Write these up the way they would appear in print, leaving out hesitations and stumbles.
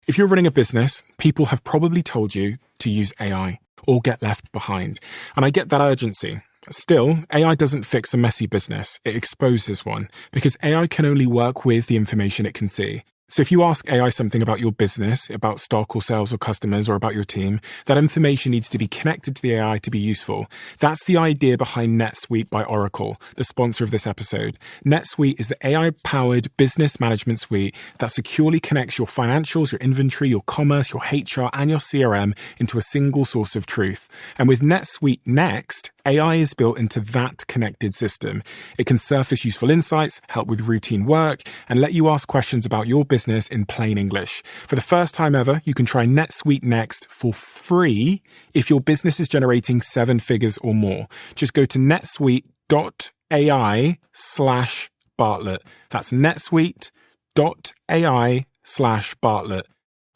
If you're running a business, people have probably told you to use AI or get left behind. And I get that urgency. Still, AI doesn't fix a messy business. It exposes one because AI can only work with the information it can see. So if you ask AI something about your business, about stock or sales or customers or about your team, that information needs to be connected to the AI to be useful. That's the idea behind NetSuite by Oracle, the sponsor of this episode. NetSuite is the AI-powered business management suite that securely connects your financials, your inventory, your commerce, your HR, and your CRM into a single source of truth. And with NetSuite Next, AI is built into that connected system. It can surface useful insights, help with routine work, and let you ask questions about your business in plain English. For the first time ever, you can try NetSuite Next for free if your business is generating 7 figures or more. Just go to netsuite.ai/Bartlett. That's netsuite.ai/Bartlett.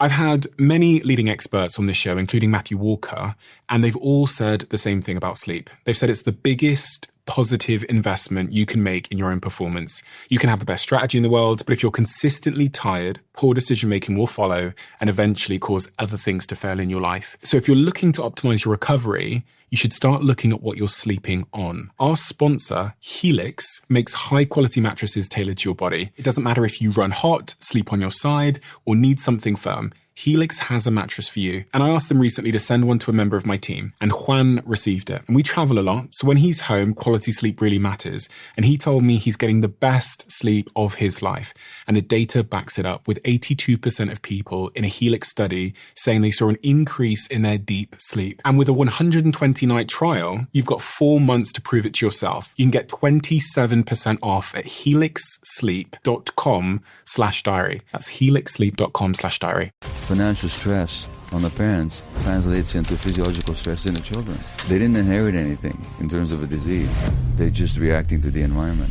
I've had many leading experts on this show, including Matthew Walker, and they've all said the same thing about sleep. They've said it's the biggest positive investment you can make in your own performance. You can have the best strategy in the world, but if you're consistently tired, poor decision-making will follow and eventually cause other things to fail in your life. So if you're looking to optimize your recovery, you should start looking at what you're sleeping on. Our sponsor, Helix, makes high-quality mattresses tailored to your body. It doesn't matter if you run hot, sleep on your side, or need something firm. Helix has a mattress for you. And I asked them recently to send one to a member of my team, and Juan received it. And we travel a lot, so when he's home, quality sleep really matters. And he told me he's getting the best sleep of his life. And the data backs it up, with 82% of people in a Helix study saying they saw an increase in their deep sleep. And with a 120-night trial, you've got 4 months to prove it to yourself. You can get 27% off at helixsleep.com/diary. That's helixsleep.com/diary. Financial stress on the parents translates into physiological stress in the children. They didn't inherit anything in terms of a disease. They're just reacting to the environment.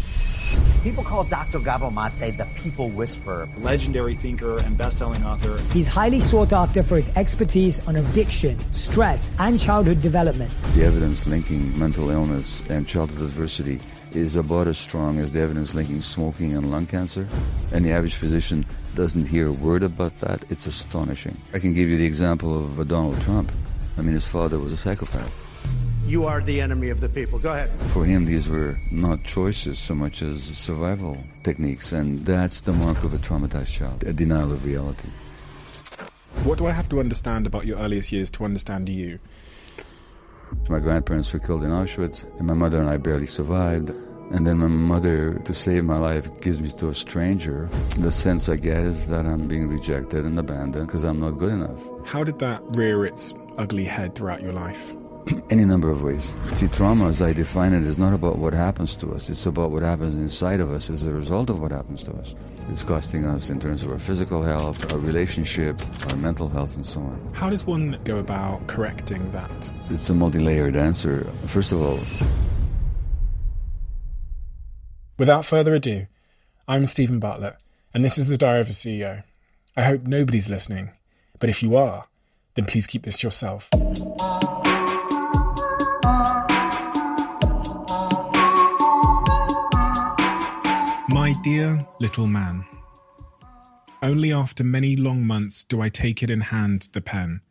People call Dr. Gabor Mate the people whisperer. Legendary thinker and best-selling author. He's highly sought after for his expertise on addiction, stress, and childhood development. The evidence linking mental illness and childhood adversity is about as strong as the evidence linking smoking and lung cancer. And the average physician doesn't hear a word about that. It's astonishing. I can give you the example of Donald Trump. I mean, his father was a psychopath. You are the enemy of the people. Go ahead. For him, these were not choices so much as survival techniques, and that's the mark of a traumatized child, a denial of reality. What do I have to understand about your earliest years to understand you? My grandparents were killed in Auschwitz, and my mother and I barely survived. And then my mother, to save my life, gives me to a stranger. The sense I get is that I'm being rejected and abandoned because I'm not good enough. How did that rear its ugly head throughout your life? Any number of ways. See, trauma, as I define it, is not about what happens to us. It's about what happens inside of us as a result of what happens to us. It's costing us in terms of our physical health, our relationship, our mental health, and so on. How does one go about correcting that? It's a multi-layered answer. First of all, without further ado, I'm Stephen Bartlett, and this is the Diary of a CEO. I hope nobody's listening, but if you are, then please keep this to yourself. My dear little man, only after many long months do I take it in hand, the pen,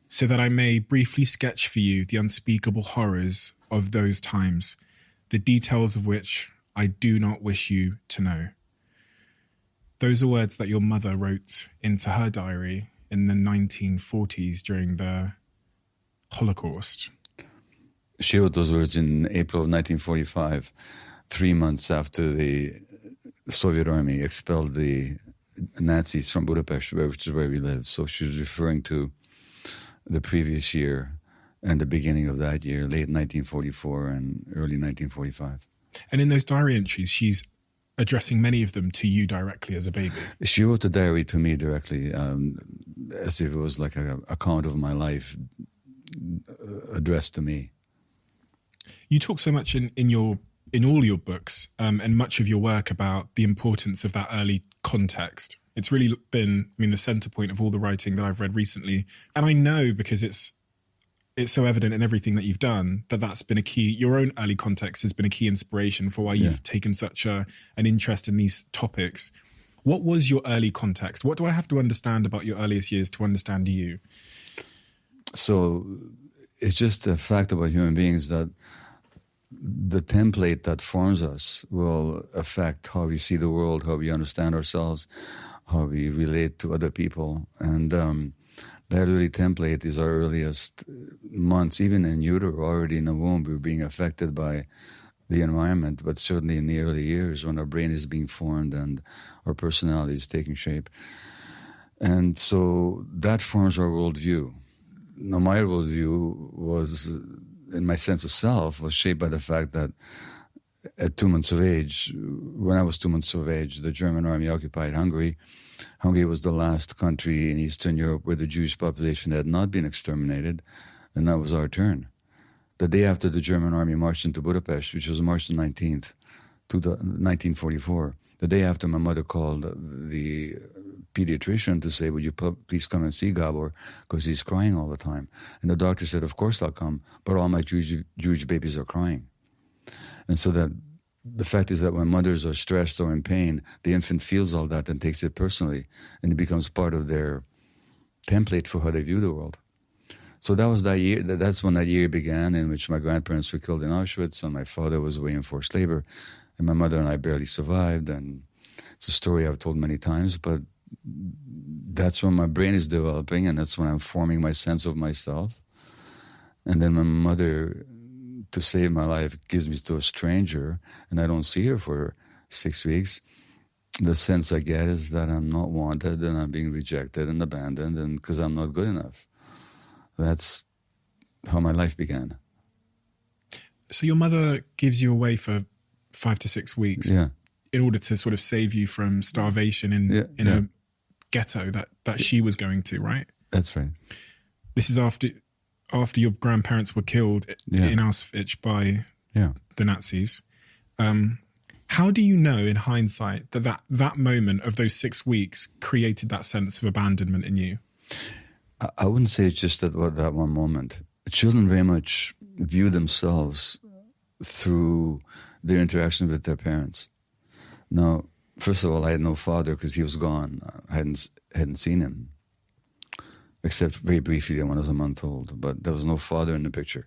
so that I may briefly sketch for you the unspeakable horrors of those times, the details of which I do not wish you to know. Those are words that your mother wrote into her diary in the 1940s during the Holocaust. She wrote those words in April of 1945, 3 months after the Soviet army expelled the Nazis from Budapest, which is where we lived. So she was referring to the previous year and the beginning of that year, late 1944 and early 1945. And in those diary entries, she's addressing many of them to you directly as a baby. She wrote the diary to me directly, as if it was like an account of my life addressed to me. You talk so much in all your books and much of your work about the importance of that early context. It's really been, the center point of all the writing that I've read recently. And I know, because it's so evident in everything that you've done, that's been a key, your own early context has been a key inspiration for why you've taken such an interest in these topics. What was your early context? What do I have to understand about your earliest years to understand you? So it's just a fact about human beings that the template that forms us will affect how we see the world, how we understand ourselves, how we relate to other people. And that early template is our earliest months. Even in utero, already in the womb, we're being affected by the environment, but certainly in the early years when our brain is being formed and our personality is taking shape. And so that forms our worldview. Now, my worldview was, in my sense of self, was shaped by the fact that at 2 months of age, when I was 2 months of age, the German army occupied Hungary. Hungary was the last country in Eastern Europe where the Jewish population had not been exterminated, and that was our turn. The day after the German army marched into Budapest, which was March the 19th, 1944, the day after, my mother called the pediatrician to say, would you please come and see Gabor, because he's crying all the time. And the doctor said, of course I'll come, but all my Jewish babies are crying. And so that the fact is that when mothers are stressed or in pain, the infant feels all that and takes it personally, and it becomes part of their template for how they view the world. So that was that year. That's when that year began, in which my grandparents were killed in Auschwitz, and my father was away in forced labor, and my mother and I barely survived. And it's a story I've told many times, but that's when my brain is developing, and that's when I'm forming my sense of myself. And then my mother, to save my life, gives me to a stranger, and I don't see her for 6 weeks. The sense I get is that I'm not wanted, and I'm being rejected and abandoned, and because I'm not good enough. That's how my life began. So your mother gives you away for 5 to 6 weeks in order to sort of save you from starvation in a ghetto that she was going to, right? That's right. This is after your grandparents were killed in Auschwitz by the Nazis. How do you know in hindsight that moment of those 6 weeks created that sense of abandonment in you? I wouldn't say it's just that one moment. Children very much view themselves through their interaction with their parents. Now, first of all, I had no father because he was gone. I hadn't seen him, except very briefly when I was a month old. But there was no father in the picture.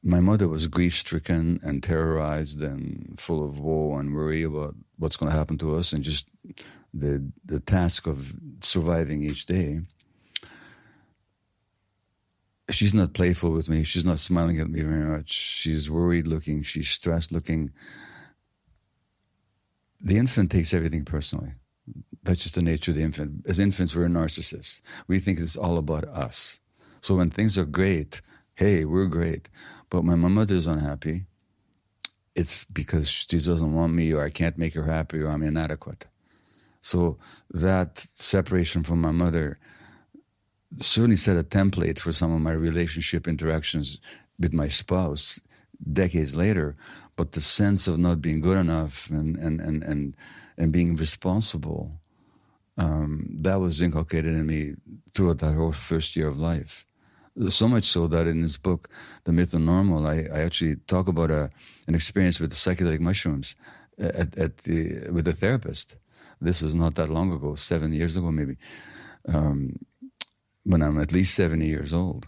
My mother was grief-stricken and terrorized and full of woe and worry about what's going to happen to us, and just the task of surviving each day. She's not playful with me. She's not smiling at me very much. She's worried looking. She's stressed looking. The infant takes everything personally. That's just the nature of the infant. As infants, we're narcissists. We think it's all about us. So when things are great, hey, we're great. But when my mother's unhappy, it's because she doesn't want me, or I can't make her happy, or I'm inadequate. So that separation from my mother certainly set a template for some of my relationship interactions with my spouse decades later. But the sense of not being good enough and being responsible, that was inculcated in me throughout that whole first year of life. So much so that in this book, The Myth of Normal, I actually talk about an experience with the psychedelic mushrooms with a therapist. This is not that long ago, 7 years ago maybe. When I'm at least 70 years old.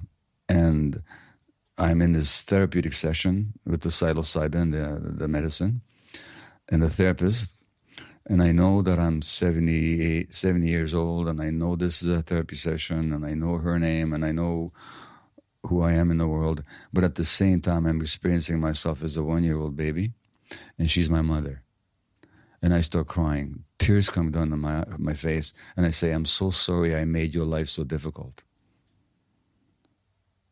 And I'm in this therapeutic session with the psilocybin, the medicine, and the therapist. And I know that I'm 70 years old, and I know this is a therapy session, and I know her name, and I know who I am in the world. But at the same time, I'm experiencing myself as a 1-year-old baby, and she's my mother. And I start crying. Tears come down my face, and I say, I'm so sorry I made your life so difficult.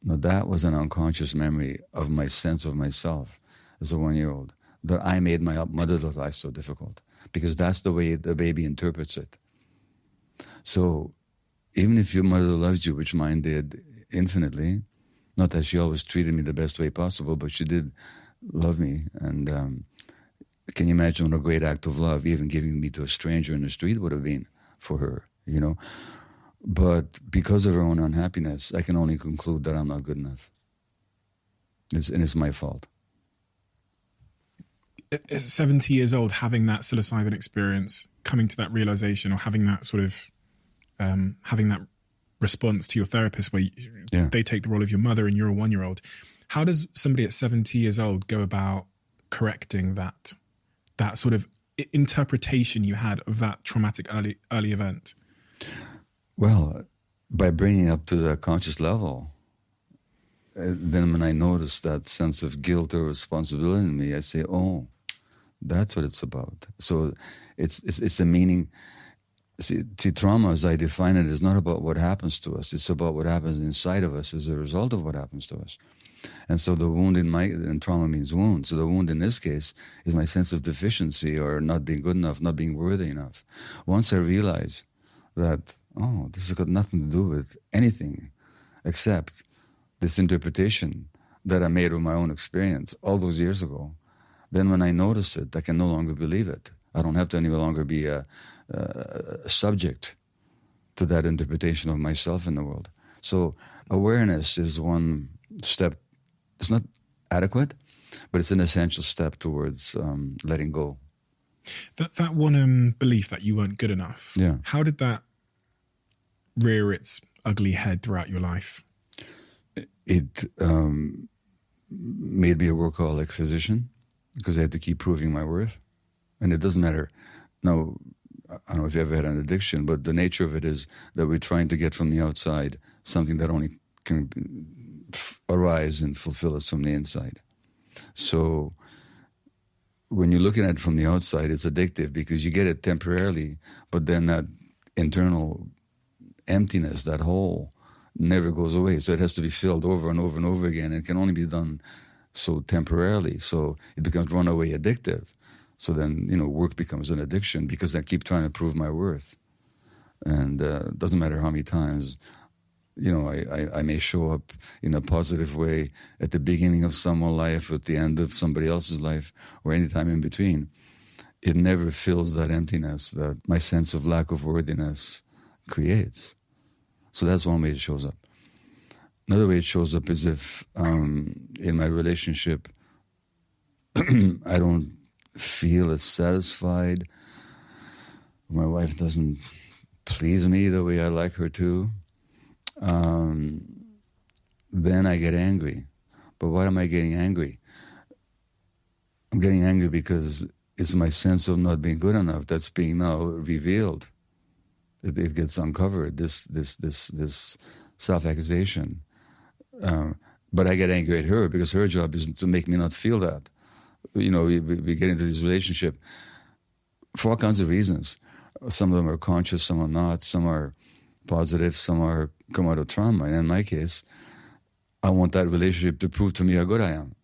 Now, that was an unconscious memory of my sense of myself as a 1-year-old, that I made my mother's life so difficult, because that's the way the baby interprets it. So even if your mother loves you, which mine did infinitely, not that she always treated me the best way possible, but she did love me. And can you imagine what a great act of love even giving me to a stranger in the street would have been for her, you know? But because of her own unhappiness, I can only conclude that I'm not good enough. It's my fault. At 70 years old, having that psilocybin experience, coming to that realization or having that sort of having that response to your therapist where they take the role of your mother and you're a 1-year-old. How does somebody at 70 years old go about correcting that sort of interpretation you had of that traumatic early event? Well, by bringing up to the conscious level. Then when I notice that sense of guilt or responsibility in me, I say, oh, that's what it's about. So it's a meaning. See, trauma, as I define it, is not about what happens to us. It's about what happens inside of us as a result of what happens to us. And so the wound and trauma means wound. So the wound in this case is my sense of deficiency or not being good enough, not being worthy enough. Once I realize that, oh, this has got nothing to do with anything except this interpretation that I made of my own experience all those years ago, then when I notice it, I can no longer believe it. I don't have to any longer be a subject to that interpretation of myself in the world. So awareness is one step. It's not adequate, but it's an essential step towards letting go. That one belief that you weren't good enough, yeah. How did that rear its ugly head throughout your life? It made me a workaholic physician because I had to keep proving my worth. And it doesn't matter. Now, I don't know if you ever had an addiction, but the nature of it is that we're trying to get from the outside something that only can arise and fulfill us from the inside. So when you're looking at it from the outside, it's addictive because you get it temporarily, but then that internal emptiness, that hole, never goes away. So it has to be filled over and over and over again. It can only be done so temporarily. So it becomes runaway addictive. So then, work becomes an addiction because I keep trying to prove my worth. And it doesn't matter how many times, I may show up in a positive way at the beginning of someone's life, at the end of somebody else's life, or any time in between. It never fills that emptiness that my sense of lack of worthiness creates. So that's one way it shows up. Another way it shows up is if in my relationship I don't feel as satisfied, my wife doesn't please me the way I like her to, then I get angry. But why am I getting angry? I'm getting angry because it's my sense of not being good enough that's being now revealed. It gets uncovered, this self-accusation. But I get angry at her because her job is to make me not feel that. We get into this relationship for all kinds of reasons. Some of them are conscious, some are not. Some are positive, some are come out of trauma. And in my case, I want that relationship to prove to me how good I am.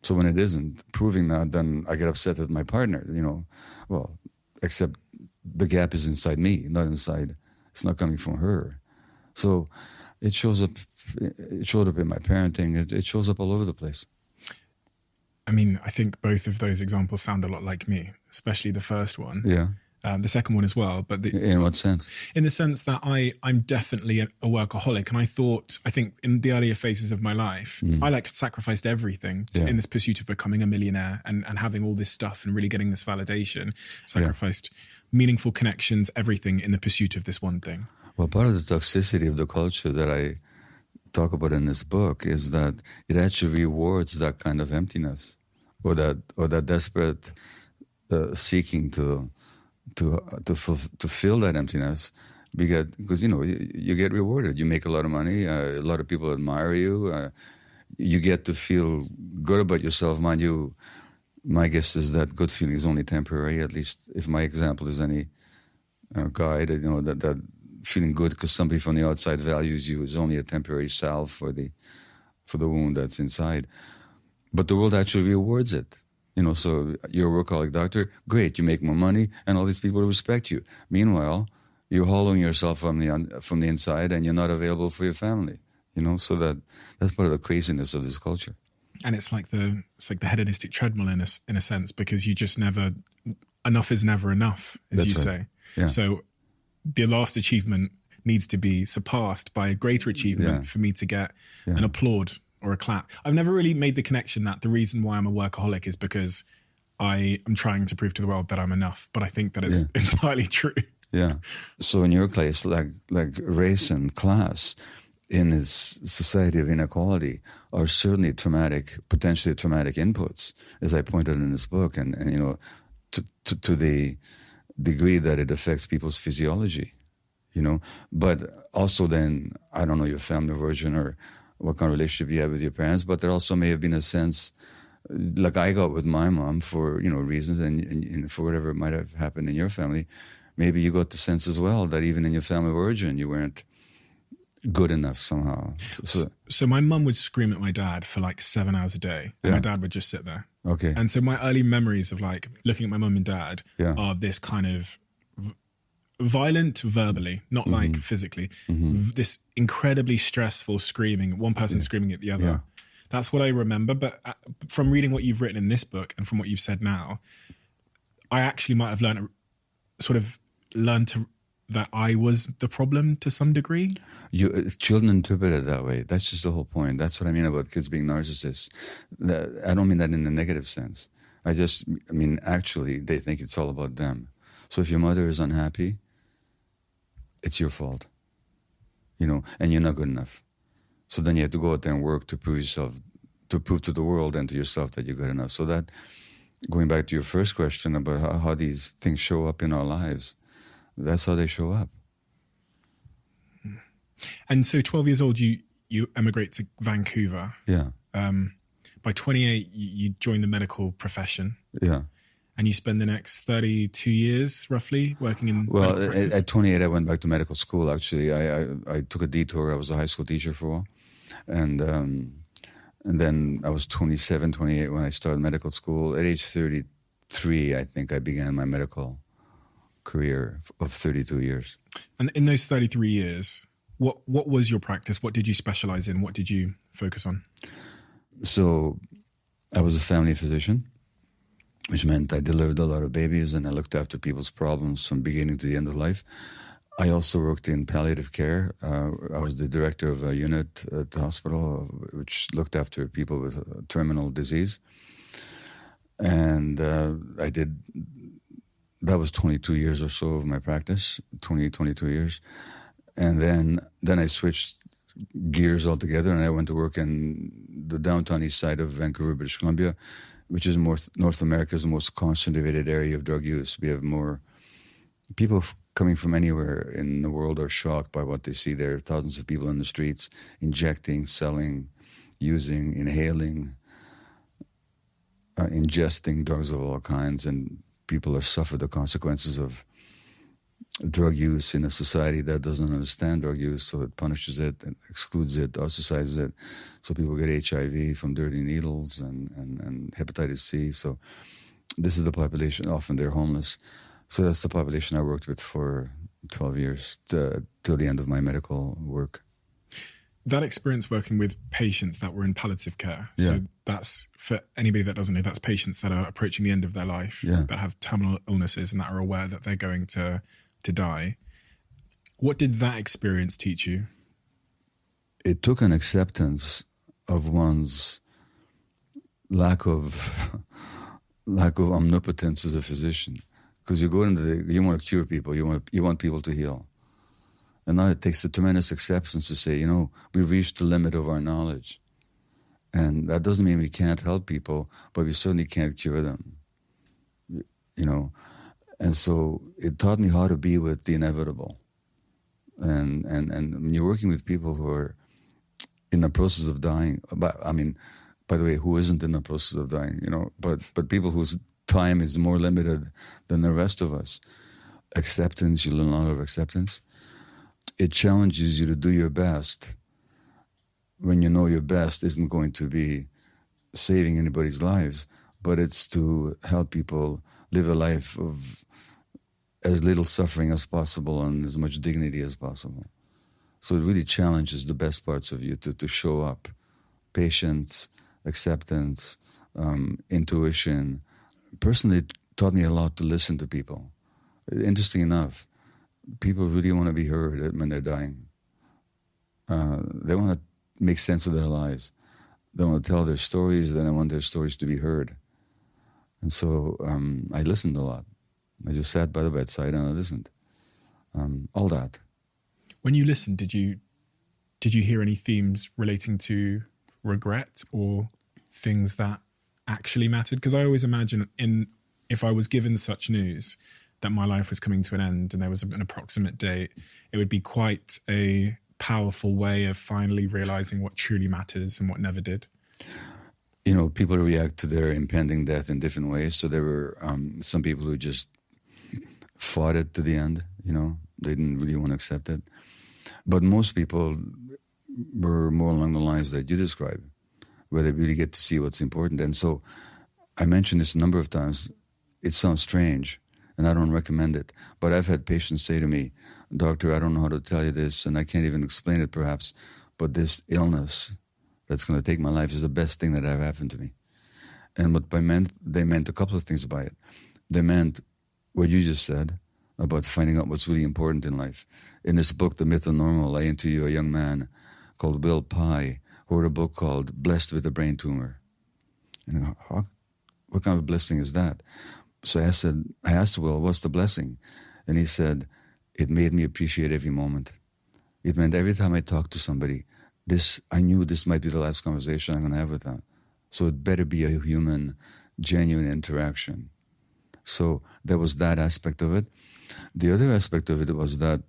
So when it isn't proving that, then I get upset at my partner, Well, except the gap is inside me, not inside. It's not coming from her. So it showed up in my parenting. It shows up all over the place. I mean, I think both of those examples sound a lot like me, especially the first one. Yeah. The second one as well. But in what sense? In the sense that I'm definitely a workaholic. And I think in the earlier phases of my life, I sacrificed everything in this pursuit of becoming a millionaire and having all this stuff and really getting this validation. Sacrificed meaningful connections, everything in the pursuit of this one thing. Well, part of the toxicity of the culture that I talk about in this book is that it actually rewards that kind of emptiness or that desperate seeking to fill that emptiness because you get rewarded. You make a lot of money. A lot of people admire you. You get to feel good about yourself. Mind you, my guess is that good feeling is only temporary. At least if my example is any guide, that feeling good because somebody from the outside values you is only a temporary salve for the wound that's inside. But the world actually rewards it. So you're a workaholic doctor, great, you make more money, and all these people respect you. Meanwhile, you're hollowing yourself from the inside, and you're not available for your family. So that's part of the craziness of this culture. And it's like the hedonistic treadmill in a sense, because you just enough is never enough, as that's you right. say. Yeah. So the last achievement needs to be surpassed by a greater achievement for me to get an applaud or a clap. I've never really made the connection that the reason why I'm a workaholic is because I am trying to prove to the world that I'm enough, but I think that it's entirely true. Yeah. So in your case, like race and class in this society of inequality are certainly potentially traumatic inputs, as I pointed in this book, and you know, to the degree that it affects people's physiology, you know. But also then, I don't know your family origin or what kind of relationship you have with your parents, but there also may have been a sense, like I got with my mom for, you know, reasons, and for whatever might have happened in your family, maybe you got the sense as well that even in your family of origin, you weren't good enough somehow. So my mum would scream at my dad for like 7 hours a day, and my dad would just sit there. Okay. And so my early memories of like looking at my mum and dad are this kind of violent verbally, not like physically, this incredibly stressful screaming, one person screaming at the other. Yeah. That's what I remember. But from reading what you've written in this book and from what you've said now, I actually might have learned that I was the problem to some degree. Children interpret it that way. That's just the whole point. That's what I mean about kids being narcissists. I don't mean that in a negative sense. I mean, actually, they think it's all about them. So if your mother is unhappy, it's your fault, you know, and you're not good enough. So then you have to go out there and work to prove to the world and to yourself that you're good enough. So that, going back to your first question about how these things show up in our lives, that's how they show up. And so 12 years old, you emigrate to Vancouver. Yeah. By 28, you join the medical profession. Yeah. And you spend the next 32 years, roughly, working in medical practice? At 28, I went back to medical school, actually. I took a detour. I was a high school teacher for a while. And then I was 27, 28 when I started medical school. At age 33, I think I began my medical career of 32 years. And in those 33 years, what was your practice? What did you specialize in? What did you focus on? So I was a family physician, which meant I delivered a lot of babies and I looked after people's problems from beginning to the end of life. I also worked in palliative care. I was the director of a unit at the hospital, which looked after people with terminal disease. And that was 22 years or so of my practice, 22 years. And then I switched gears altogether and I went to work in the downtown east side of Vancouver, British Columbia, which is North America's most concentrated area of drug use. We have more people coming from anywhere in the world are shocked by what they see there. Thousands of people in the streets injecting, selling, using, inhaling, ingesting drugs of all kinds, and people are suffer the consequences of drug use in a society that doesn't understand drug use, so it punishes it and excludes it, ostracizes it. So people get HIV from dirty needles and hepatitis C. So this is the population. Often they're homeless. So that's the population I worked with for 12 years till the end of my medical work. That experience working with patients that were in palliative care. Yeah. So that's, for anybody that doesn't know, that's patients that are approaching the end of their life, that have terminal illnesses and that are aware that they're going to die. What did that experience teach you? It took an acceptance of one's lack of omnipotence as a physician. Because you go into you want to cure people, you want people to heal. And now it takes a tremendous acceptance to say, you know, we've reached the limit of our knowledge. And that doesn't mean we can't help people, but we certainly can't cure them. You know? And so it taught me how to be with the inevitable. And when you're working with people who are in the process of dying, I mean, by the way, who isn't in the process of dying, you know, but people whose time is more limited than the rest of us. Acceptance, you learn a lot of acceptance. It challenges you to do your best when you know your best isn't going to be saving anybody's lives, but it's to help people live a life of as little suffering as possible and as much dignity as possible. So it really challenges the best parts of you to show up. Patience, acceptance, intuition. Personally, it taught me a lot to listen to people. Interesting enough, people really want to be heard when they're dying. They want to make sense of their lives. They want to tell their stories, then they want their stories to be heard. And so I listened a lot. I just sat by the bedside and I listened. All that. When you listened, did you hear any themes relating to regret or things that actually mattered? Because I always imagine if I was given such news that my life was coming to an end and there was an approximate date, it would be quite a powerful way of finally realizing what truly matters and what never did. You know, people react to their impending death in different ways. So there were some people who just fought it to the end, you know. They didn't really want to accept it. But most people were more along the lines that you describe, where they really get to see what's important. And so I mentioned this a number of times. It sounds strange, and I don't recommend it. But I've had patients say to me, "Doctor, I don't know how to tell you this, and I can't even explain it perhaps, but this illness that's going to take my life is the best thing that ever happened to me." And what they meant a couple of things by it. They meant what you just said about finding out what's really important in life. In this book, The Myth of Normal, I interview a young man called Will Pye, who wrote a book called Blessed with a Brain Tumor. And what kind of blessing is that? So I asked Will, what's the blessing? And he said, it made me appreciate every moment. It meant every time I talked to somebody, I knew this might be the last conversation I'm going to have with them. So it better be a human, genuine interaction. So there was that aspect of it. The other aspect of it was that,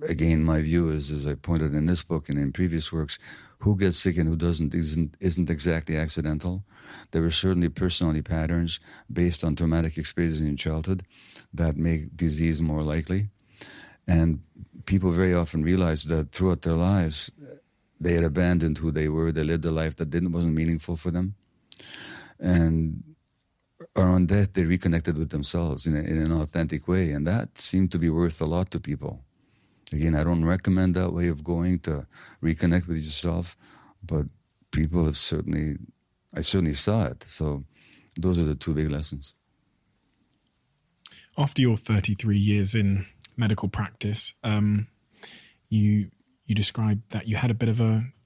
again, my view is, as I pointed in this book and in previous works, who gets sick and who doesn't isn't exactly accidental. There are certainly personality patterns based on traumatic experiences in childhood that make disease more likely. And people very often realize that throughout their lives, they had abandoned who they were. They lived a life that wasn't meaningful for them. And on death, they reconnected with themselves in an authentic way. And that seemed to be worth a lot to people. Again, I don't recommend that way of going to reconnect with yourself, but people have I certainly saw it. So those are the two big lessons. After your 33 years in medical practice, you described that you had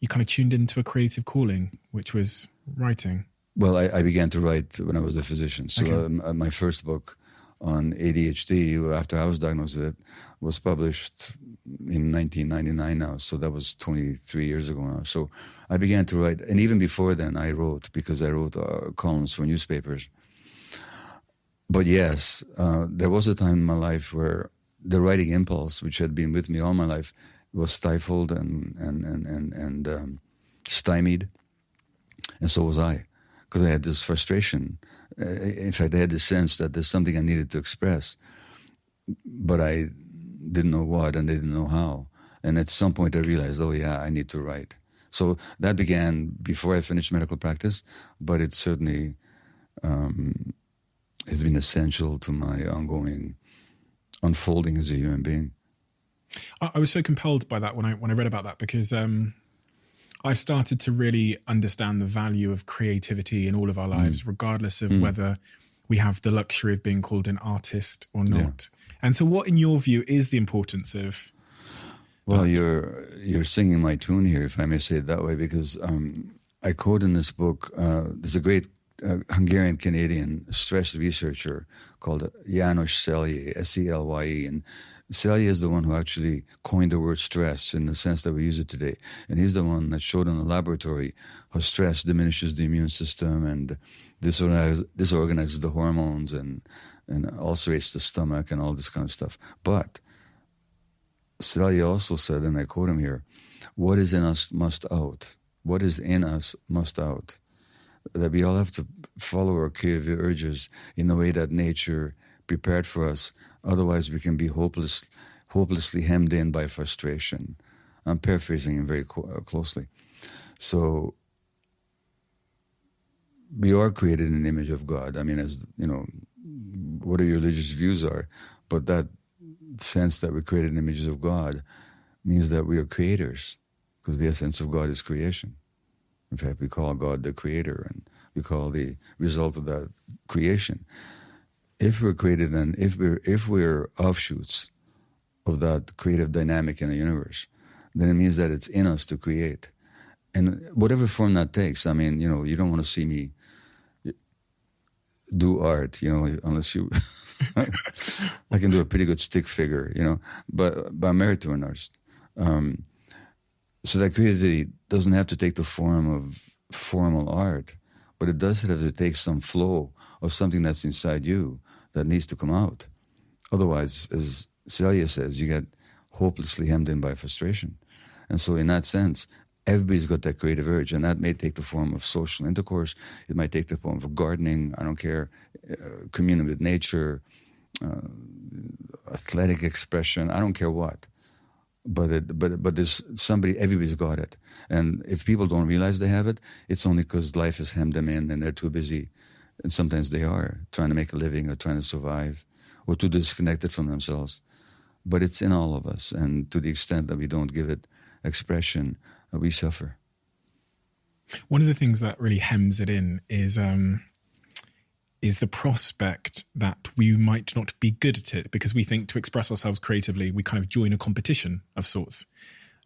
you kind of tuned into a creative calling, which was writing. Well, I began to write when I was a physician. So Okay. My first book on ADHD, after I was diagnosed with it, was published in 1999 now. So that was 23 years ago now. So I began to write. And even before then, I wrote, because I wrote columns for newspapers. But yes, there was a time in my life where the writing impulse, which had been with me all my life, was stifled and stymied. And so was I, because I had this frustration. In fact, I had this sense that there's something I needed to express, but I didn't know what and I didn't know how. And at some point I realized, oh yeah, I need to write. So that began before I finished medical practice, but it certainly has been essential to my ongoing unfolding as a human being. I was so compelled by that when I read about that, because I've started to really understand the value of creativity in all of our lives, regardless of whether we have the luxury of being called an artist or not. Yeah. And so what, in your view, is the importance of Well, that? you're singing my tune here, if I may say it that way, because I quote in this book, there's a great Hungarian-Canadian stress researcher called János Selye, S-E-L-Y-E, and Selye is the one who actually coined the word stress in the sense that we use it today. And he's the one that showed in the laboratory how stress diminishes the immune system and disorganizes the hormones and ulcerates the stomach and all this kind of stuff. But Selye also said, and I quote him here, what is in us must out. What is in us must out. That we all have to follow our creative urges in the way that nature prepared for us. Otherwise, we can be hopelessly hemmed in by frustration. I'm paraphrasing him very closely. So we are created in the image of God. I mean, as you know, whatever your religious views are, but that sense that we're created in the images of God means that we are creators, because the essence of God is creation. In fact, we call God the creator, and we call the result of that creation. If we're created, and if we're offshoots of that creative dynamic in the universe, then it means that it's in us to create, and whatever form that takes. I mean, you know, you don't want to see me do art, unless you... I can do a pretty good stick figure, but I'm married to an artist. So that creativity doesn't have to take the form of formal art, but it does have to take some flow of something that's inside you that needs to come out. Otherwise, as Celia says, you get hopelessly hemmed in by frustration. And so in that sense, everybody's got that creative urge, and that may take the form of social intercourse. It might take the form of gardening, I don't care, communing with nature, athletic expression, I don't care what. But there's somebody, everybody's got it. And if people don't realize they have it, it's only because life has hemmed them in and they're too busy. And sometimes they are trying to make a living or trying to survive or too disconnected from themselves. But it's in all of us. And to the extent that we don't give it expression, we suffer. One of the things that really hems it in is the prospect that we might not be good at it, because we think to express ourselves creatively, we kind of join a competition of sorts.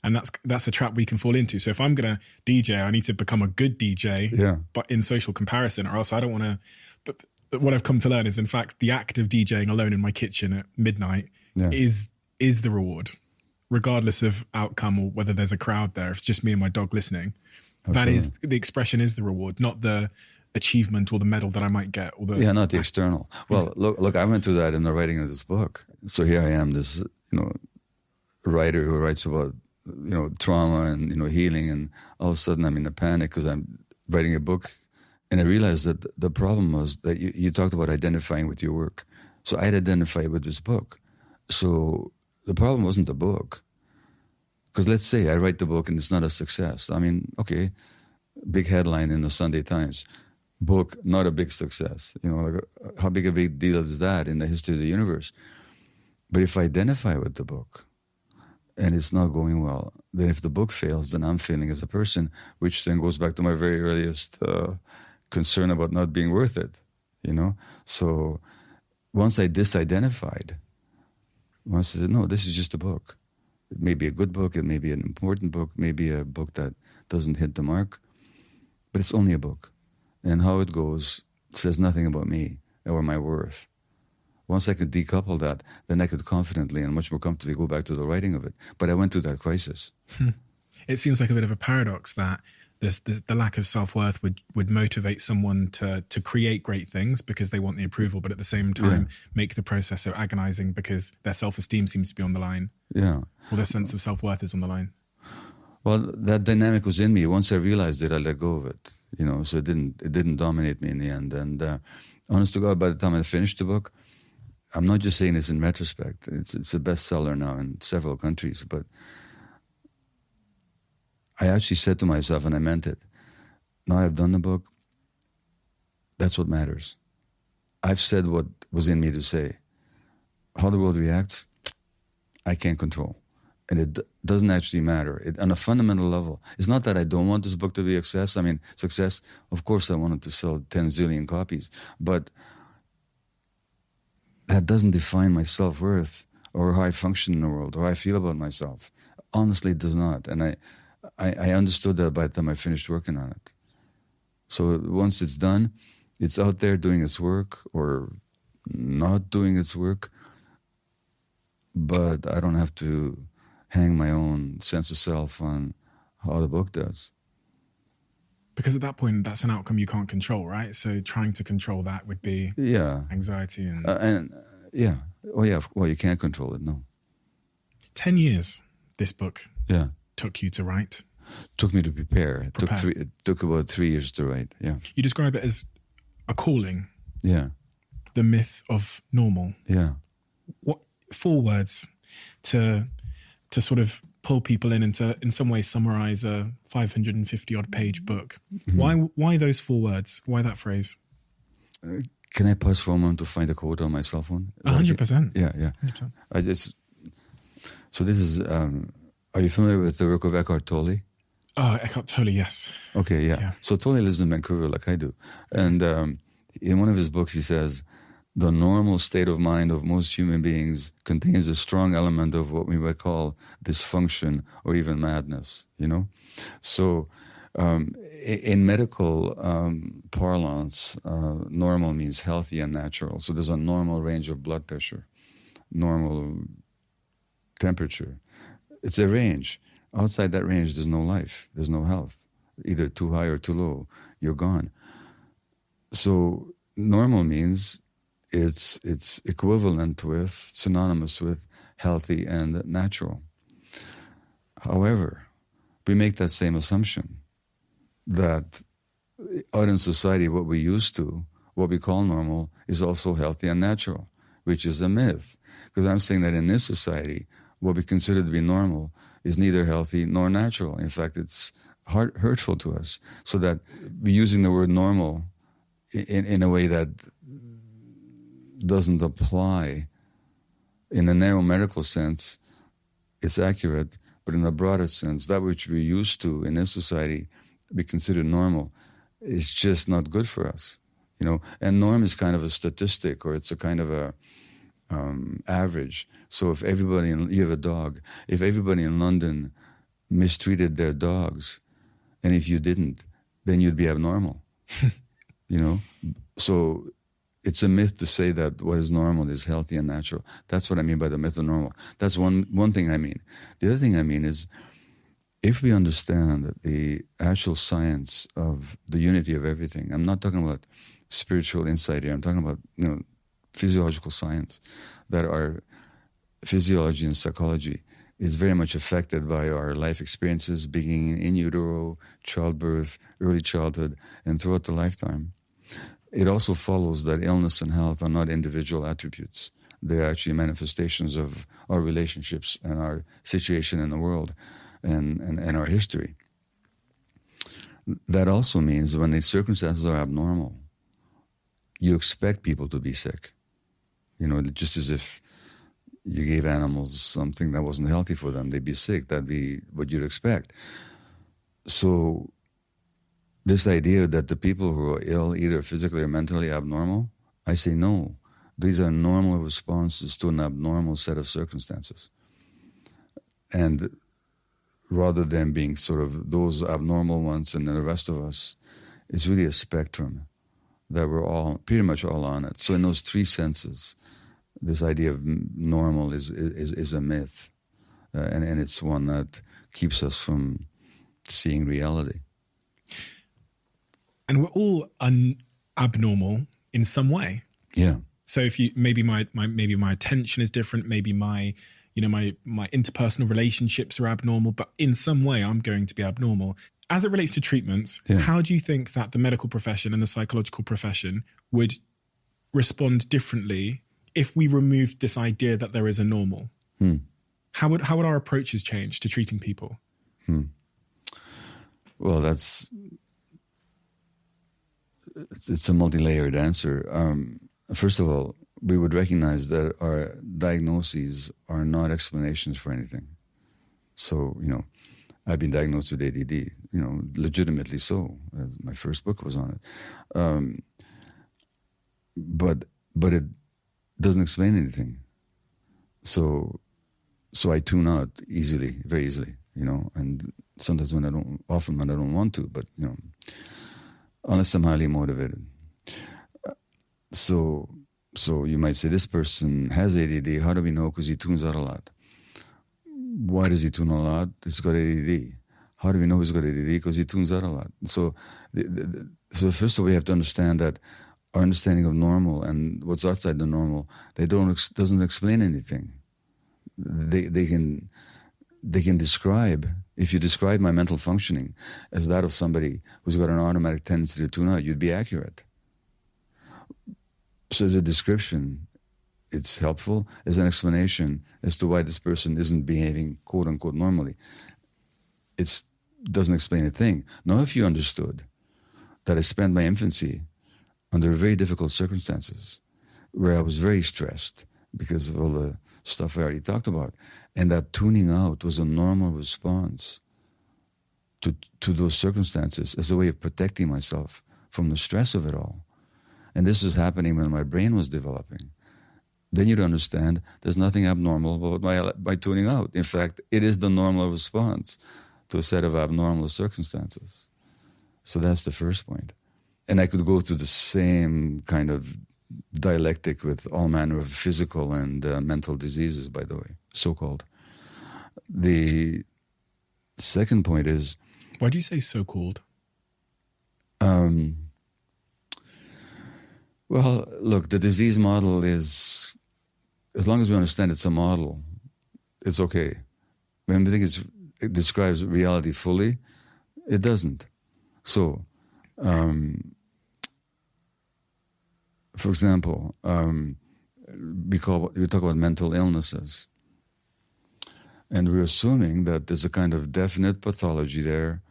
And that's a trap we can fall into. So if I'm going to DJ, I need to become a good DJ, but in social comparison, or else I don't want to. But what I've come to learn is, in fact, the act of DJing alone in my kitchen at midnight is the reward, regardless of outcome or whether there's a crowd there. If it's just me and my dog listening, that is the expression, is the reward, not the achievement or the medal that I might get. Or not the external. Well, look, I went through that in the writing of this book. So here I am, this writer who writes about trauma and healing, and all of a sudden I'm in a panic because I'm writing a book, and I realized that the problem was that you talked about identifying with your work. So I'd identify with this book. So the problem wasn't the book, because let's say I write the book and it's not a success. I mean, okay, big headline in the Sunday Times. Book, not a big success. How big a big deal is that in the history of the universe? But if I identify with the book and it's not going well, then if the book fails, then I'm failing as a person, which then goes back to my very earliest concern about not being worth it, So once I disidentified, once I said, no, this is just a book. It may be a good book, it may be an important book, maybe a book that doesn't hit the mark, but it's only a book. And how it goes says nothing about me or my worth. Once I could decouple that, then I could confidently and much more comfortably go back to the writing of it. But I went through that crisis. It seems like a bit of a paradox that the lack of self-worth would motivate someone to create great things because they want the approval, but at the same time make the process so agonizing because their self-esteem seems to be on the line. Yeah. Or their sense of self-worth is on the line. Well, that dynamic was in me. Once I realized it, I let go of it. So it didn't dominate me in the end. And honest to God, by the time I finished the book, I'm not just saying this in retrospect. It's a bestseller now in several countries. But I actually said to myself, and I meant it, now I've done the book, that's what matters. I've said what was in me to say. How the world reacts, I can't control. And it doesn't actually matter. On a fundamental level, it's not that I don't want this book to be a success. I mean, success, of course I want it to sell 10 zillion copies. But that doesn't define my self-worth or how I function in the world or how I feel about myself. Honestly, it does not. And I understood that by the time I finished working on it. So once it's done, it's out there doing its work or not doing its work. But I don't have to hang my own sense of self on how the book does. Because at that point, that's an outcome you can't control, right? So trying to control that would be anxiety and well, you can't control it, no. 10 years, this book took you to write. Took me to prepare. It took about 3 years to write, You describe it as a calling. Yeah. The myth of normal. Yeah. What 4 words to sort of pull people in and to, in some ways, summarize a 550-odd page book. Mm-hmm. Why those 4 words? Why that phrase? Can I pause for a moment to find a quote on my cell phone? 100%. Yeah. 100%. So this is, are you familiar with the work of Eckhart Tolle? Oh, Eckhart Tolle, yes. Okay, yeah. So Tolle lives in Vancouver like I do. And in one of his books he says, the normal state of mind of most human beings contains a strong element of what we might call dysfunction or even madness, So In medical parlance, normal means healthy and natural. So there's a normal range of blood pressure, normal temperature. It's a range. Outside that range, there's no life. There's no health. Either too high or too low, you're gone. So normal means it's equivalent with, synonymous with healthy and natural. However, we make that same assumption that out in society, what we used to, what we call normal, is also healthy and natural, which is a myth. Because I'm saying that in this society, what we consider to be normal is neither healthy nor natural. In fact, it's hurtful to us. So that we're using the word normal in a way that doesn't apply. In a narrow medical sense, it's accurate, but in a broader sense, that which we're used to in this society, we consider normal, is just not good for us, And norm is kind of a statistic, or it's a kind of a average. So if you have a dog, if everybody in London mistreated their dogs, and if you didn't, then you'd be abnormal, So it's a myth to say that what is normal is healthy and natural. That's what I mean by the myth of normal. That's one thing I mean. The other thing I mean is, if we understand the actual science of the unity of everything, I'm not talking about spiritual insight here, I'm talking about, physiological science, that our physiology and psychology is very much affected by our life experiences, beginning in utero, childbirth, early childhood, and throughout the lifetime. It also follows that illness and health are not individual attributes. They're actually manifestations of our relationships and our situation in the world and our history. That also means when the circumstances are abnormal, you expect people to be sick. Just as if you gave animals something that wasn't healthy for them, they'd be sick. That'd be what you'd expect. So this idea that the people who are ill, either physically or mentally abnormal, I say no. These are normal responses to an abnormal set of circumstances. And rather than being sort of those abnormal ones and then the rest of us, it's really a spectrum that we're all, pretty much all on it. So in those three senses, this idea of normal is a myth. And it's one that keeps us from seeing reality. And we're all abnormal in some way. Yeah. So if maybe my attention is different, maybe my interpersonal relationships are abnormal, but in some way I'm going to be abnormal. As it relates to treatments, how do you think that the medical profession and the psychological profession would respond differently if we removed this idea that there is a normal? How would our approaches change to treating people? Well, it's a multi-layered answer. First of all, we would recognize that our diagnoses are not explanations for anything. So, I've been diagnosed with ADD, legitimately so. My first book was on it. But it doesn't explain anything. So I tune out very easily, and sometimes often when I don't want to, but, unless I'm highly motivated. So you might say, this person has ADD. How do we know? Because he tunes out a lot. Why does he tune a lot? He's got ADD. How do we know he's got ADD? Because he tunes out a lot. So first of all, we have to understand that our understanding of normal and what's outside the normal, doesn't explain anything. They can describe, if you describe my mental functioning as that of somebody who's got an automatic tendency to tune out, you'd be accurate. So as a description, it's helpful. As an explanation as to why this person isn't behaving quote-unquote normally, it doesn't explain a thing. Now, if you understood that I spent my infancy under very difficult circumstances, where I was very stressed because of all the stuff I already talked about, and that tuning out was a normal response to those circumstances as a way of protecting myself from the stress of it all. And this was happening when my brain was developing. Then you'd understand there's nothing abnormal about my tuning out. In fact, it is the normal response to a set of abnormal circumstances. So that's the first point. And I could go through the same kind of dialectic with all manner of physical and mental diseases, by the way, so-called. The second point is... Why do you say so-called? Well, look, the disease model is, as long as we understand it's a model, it's okay. When we think it describes reality fully, it doesn't. So, for example, we talk about mental illnesses. And we're assuming that there's a kind of definite pathology there.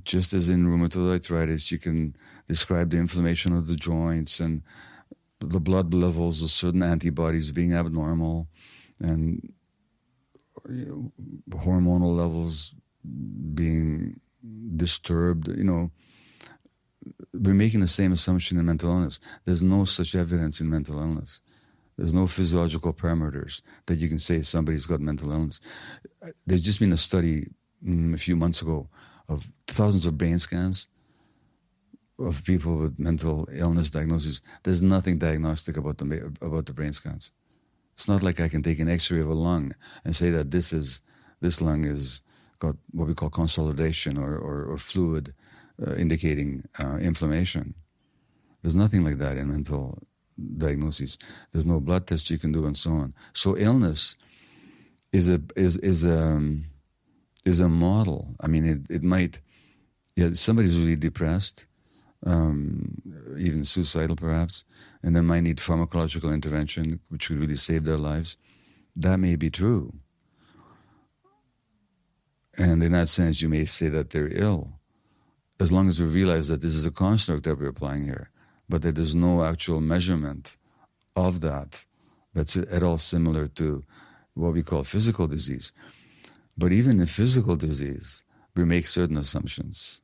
Just as in rheumatoid arthritis, you can describe the inflammation of the joints and the blood levels of certain antibodies being abnormal and hormonal levels being disturbed. We're making the same assumption in mental illness. There's no such evidence in mental illness. There's no physiological parameters that you can say somebody's got mental illness. There's just been a study a few months ago of thousands of brain scans of people with mental illness diagnoses. There's nothing diagnostic about the brain scans. It's not like I can take an X-ray of a lung and say that this lung has got what we call consolidation or fluid indicating inflammation. There's nothing like that in mental diagnoses. There's no blood test you can do and so on. So illness is a model. I mean, it might. Yeah, somebody's really depressed, even suicidal perhaps, and they might need pharmacological intervention, which could really save their lives. That may be true. And in that sense, you may say that they're ill, as long as we realize that this is a construct that we're applying here, but that there's no actual measurement of that's at all similar to what we call physical disease. But even in physical disease, we make certain assumptions.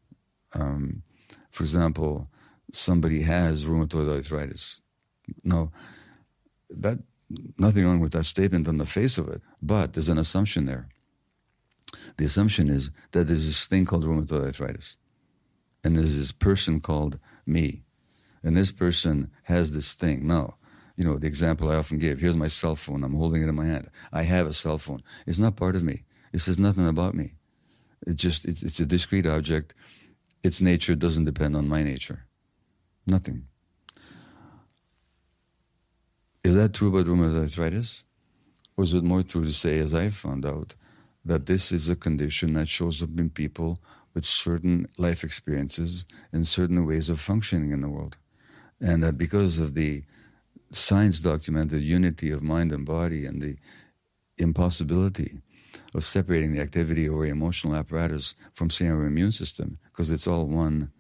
For example, somebody has rheumatoid arthritis. Now, nothing wrong with that statement on the face of it, but there's an assumption there. The assumption is that there's this thing called rheumatoid arthritis, and there's this person called me, and this person has this thing. Now, the example I often give, here's my cell phone, I'm holding it in my hand. I have a cell phone. It's not part of me. It says nothing about me. It's a discrete object. Its nature doesn't depend on my nature. Nothing. Is that true about rheumatoid arthritis? Or is it more true to say, as I've found out, that this is a condition that shows up in people with certain life experiences and certain ways of functioning in the world? And that because of the science-documented unity of mind and body and the impossibility of separating the activity of our emotional apparatus from, say, our immune system, because it's all one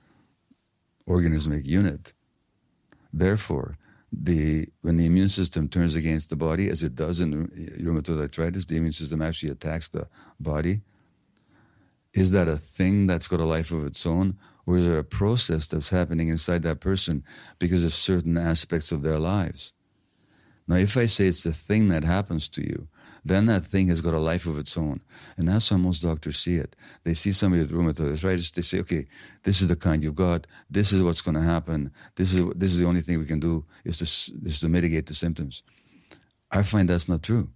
organismic unit. Therefore, when the immune system turns against the body, as it does in rheumatoid arthritis, the immune system actually attacks the body. Is that a thing that's got a life of its own, or is it a process that's happening inside that person because of certain aspects of their lives? Now, if I say it's the thing that happens to you, then that thing has got a life of its own. And that's how most doctors see it. They see somebody with rheumatoid arthritis, they say, okay, this is the kind you've got, this is what's going to happen, this is the only thing we can do is to mitigate the symptoms. I find that's not true.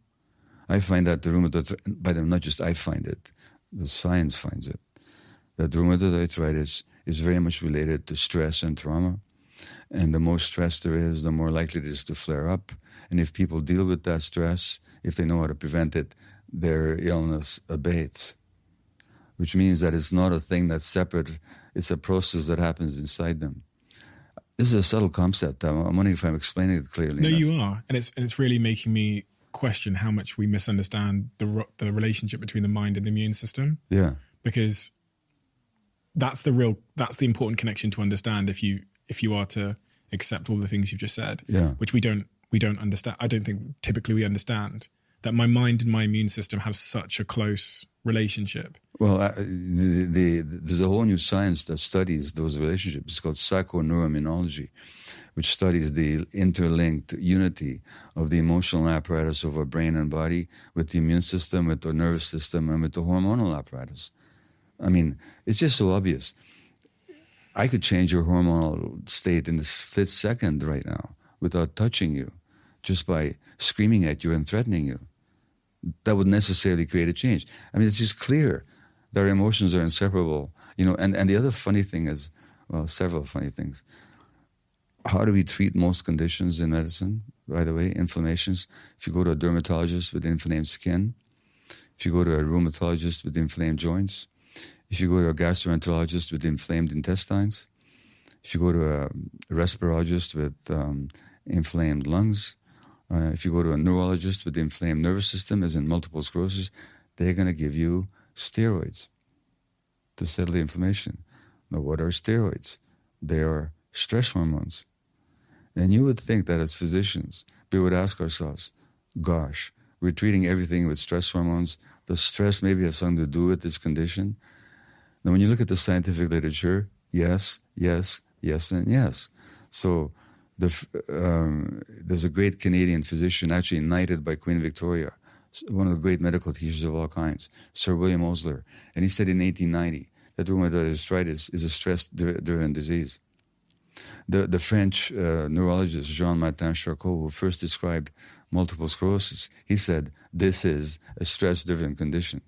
I find that the rheumatoid, but not just I find it, the science finds it, that rheumatoid arthritis is very much related to stress and trauma. And the more stress there is, the more likely it is to flare up. And if people deal with that stress, if they know how to prevent it, their illness abates. Which means that it's not a thing that's separate. It's a process that happens inside them. This is a subtle concept. I'm wondering if I'm explaining it clearly enough. You are. And it's really making me question how much we misunderstand the relationship between the mind and the immune system. Yeah. Because that's the important connection to understand if you are to accept all the things you've just said, which we don't understand. I don't think typically we understand that my mind and my immune system have such a close relationship. Well, there's a whole new science that studies those relationships. It's called psychoneuroimmunology, which studies the interlinked unity of the emotional apparatus of our brain and body with the immune system, with the nervous system, and with the hormonal apparatus. I mean, it's just so obvious. I could change your hormonal state in the split second right now without touching you, just by screaming at you and threatening you. That would necessarily create a change. I mean, it's just clear that our emotions are inseparable. And the other funny thing is, well, several funny things. How do we treat most conditions in medicine, by the way? Inflammations. If you go to a dermatologist with inflamed skin, if you go to a rheumatologist with inflamed joints, if you go to a gastroenterologist with inflamed intestines, if you go to a respirologist with inflamed lungs, if you go to a neurologist with inflamed nervous system, as in multiple sclerosis, they're going to give you steroids to settle the inflammation. Now, what are steroids? They are stress hormones. And you would think that as physicians, we would ask ourselves, gosh, we're treating everything with stress hormones. Does stress maybe have something to do with this condition? Now, when you look at the scientific literature, yes, yes, yes, and yes. So there's a great Canadian physician, actually knighted by Queen Victoria, one of the great medical teachers of all kinds, Sir William Osler. And he said in 1890 that rheumatoid arthritis is a stress-driven disease. The French neurologist Jean Martin Charcot, who first described multiple sclerosis, he said, this is a stress-driven condition.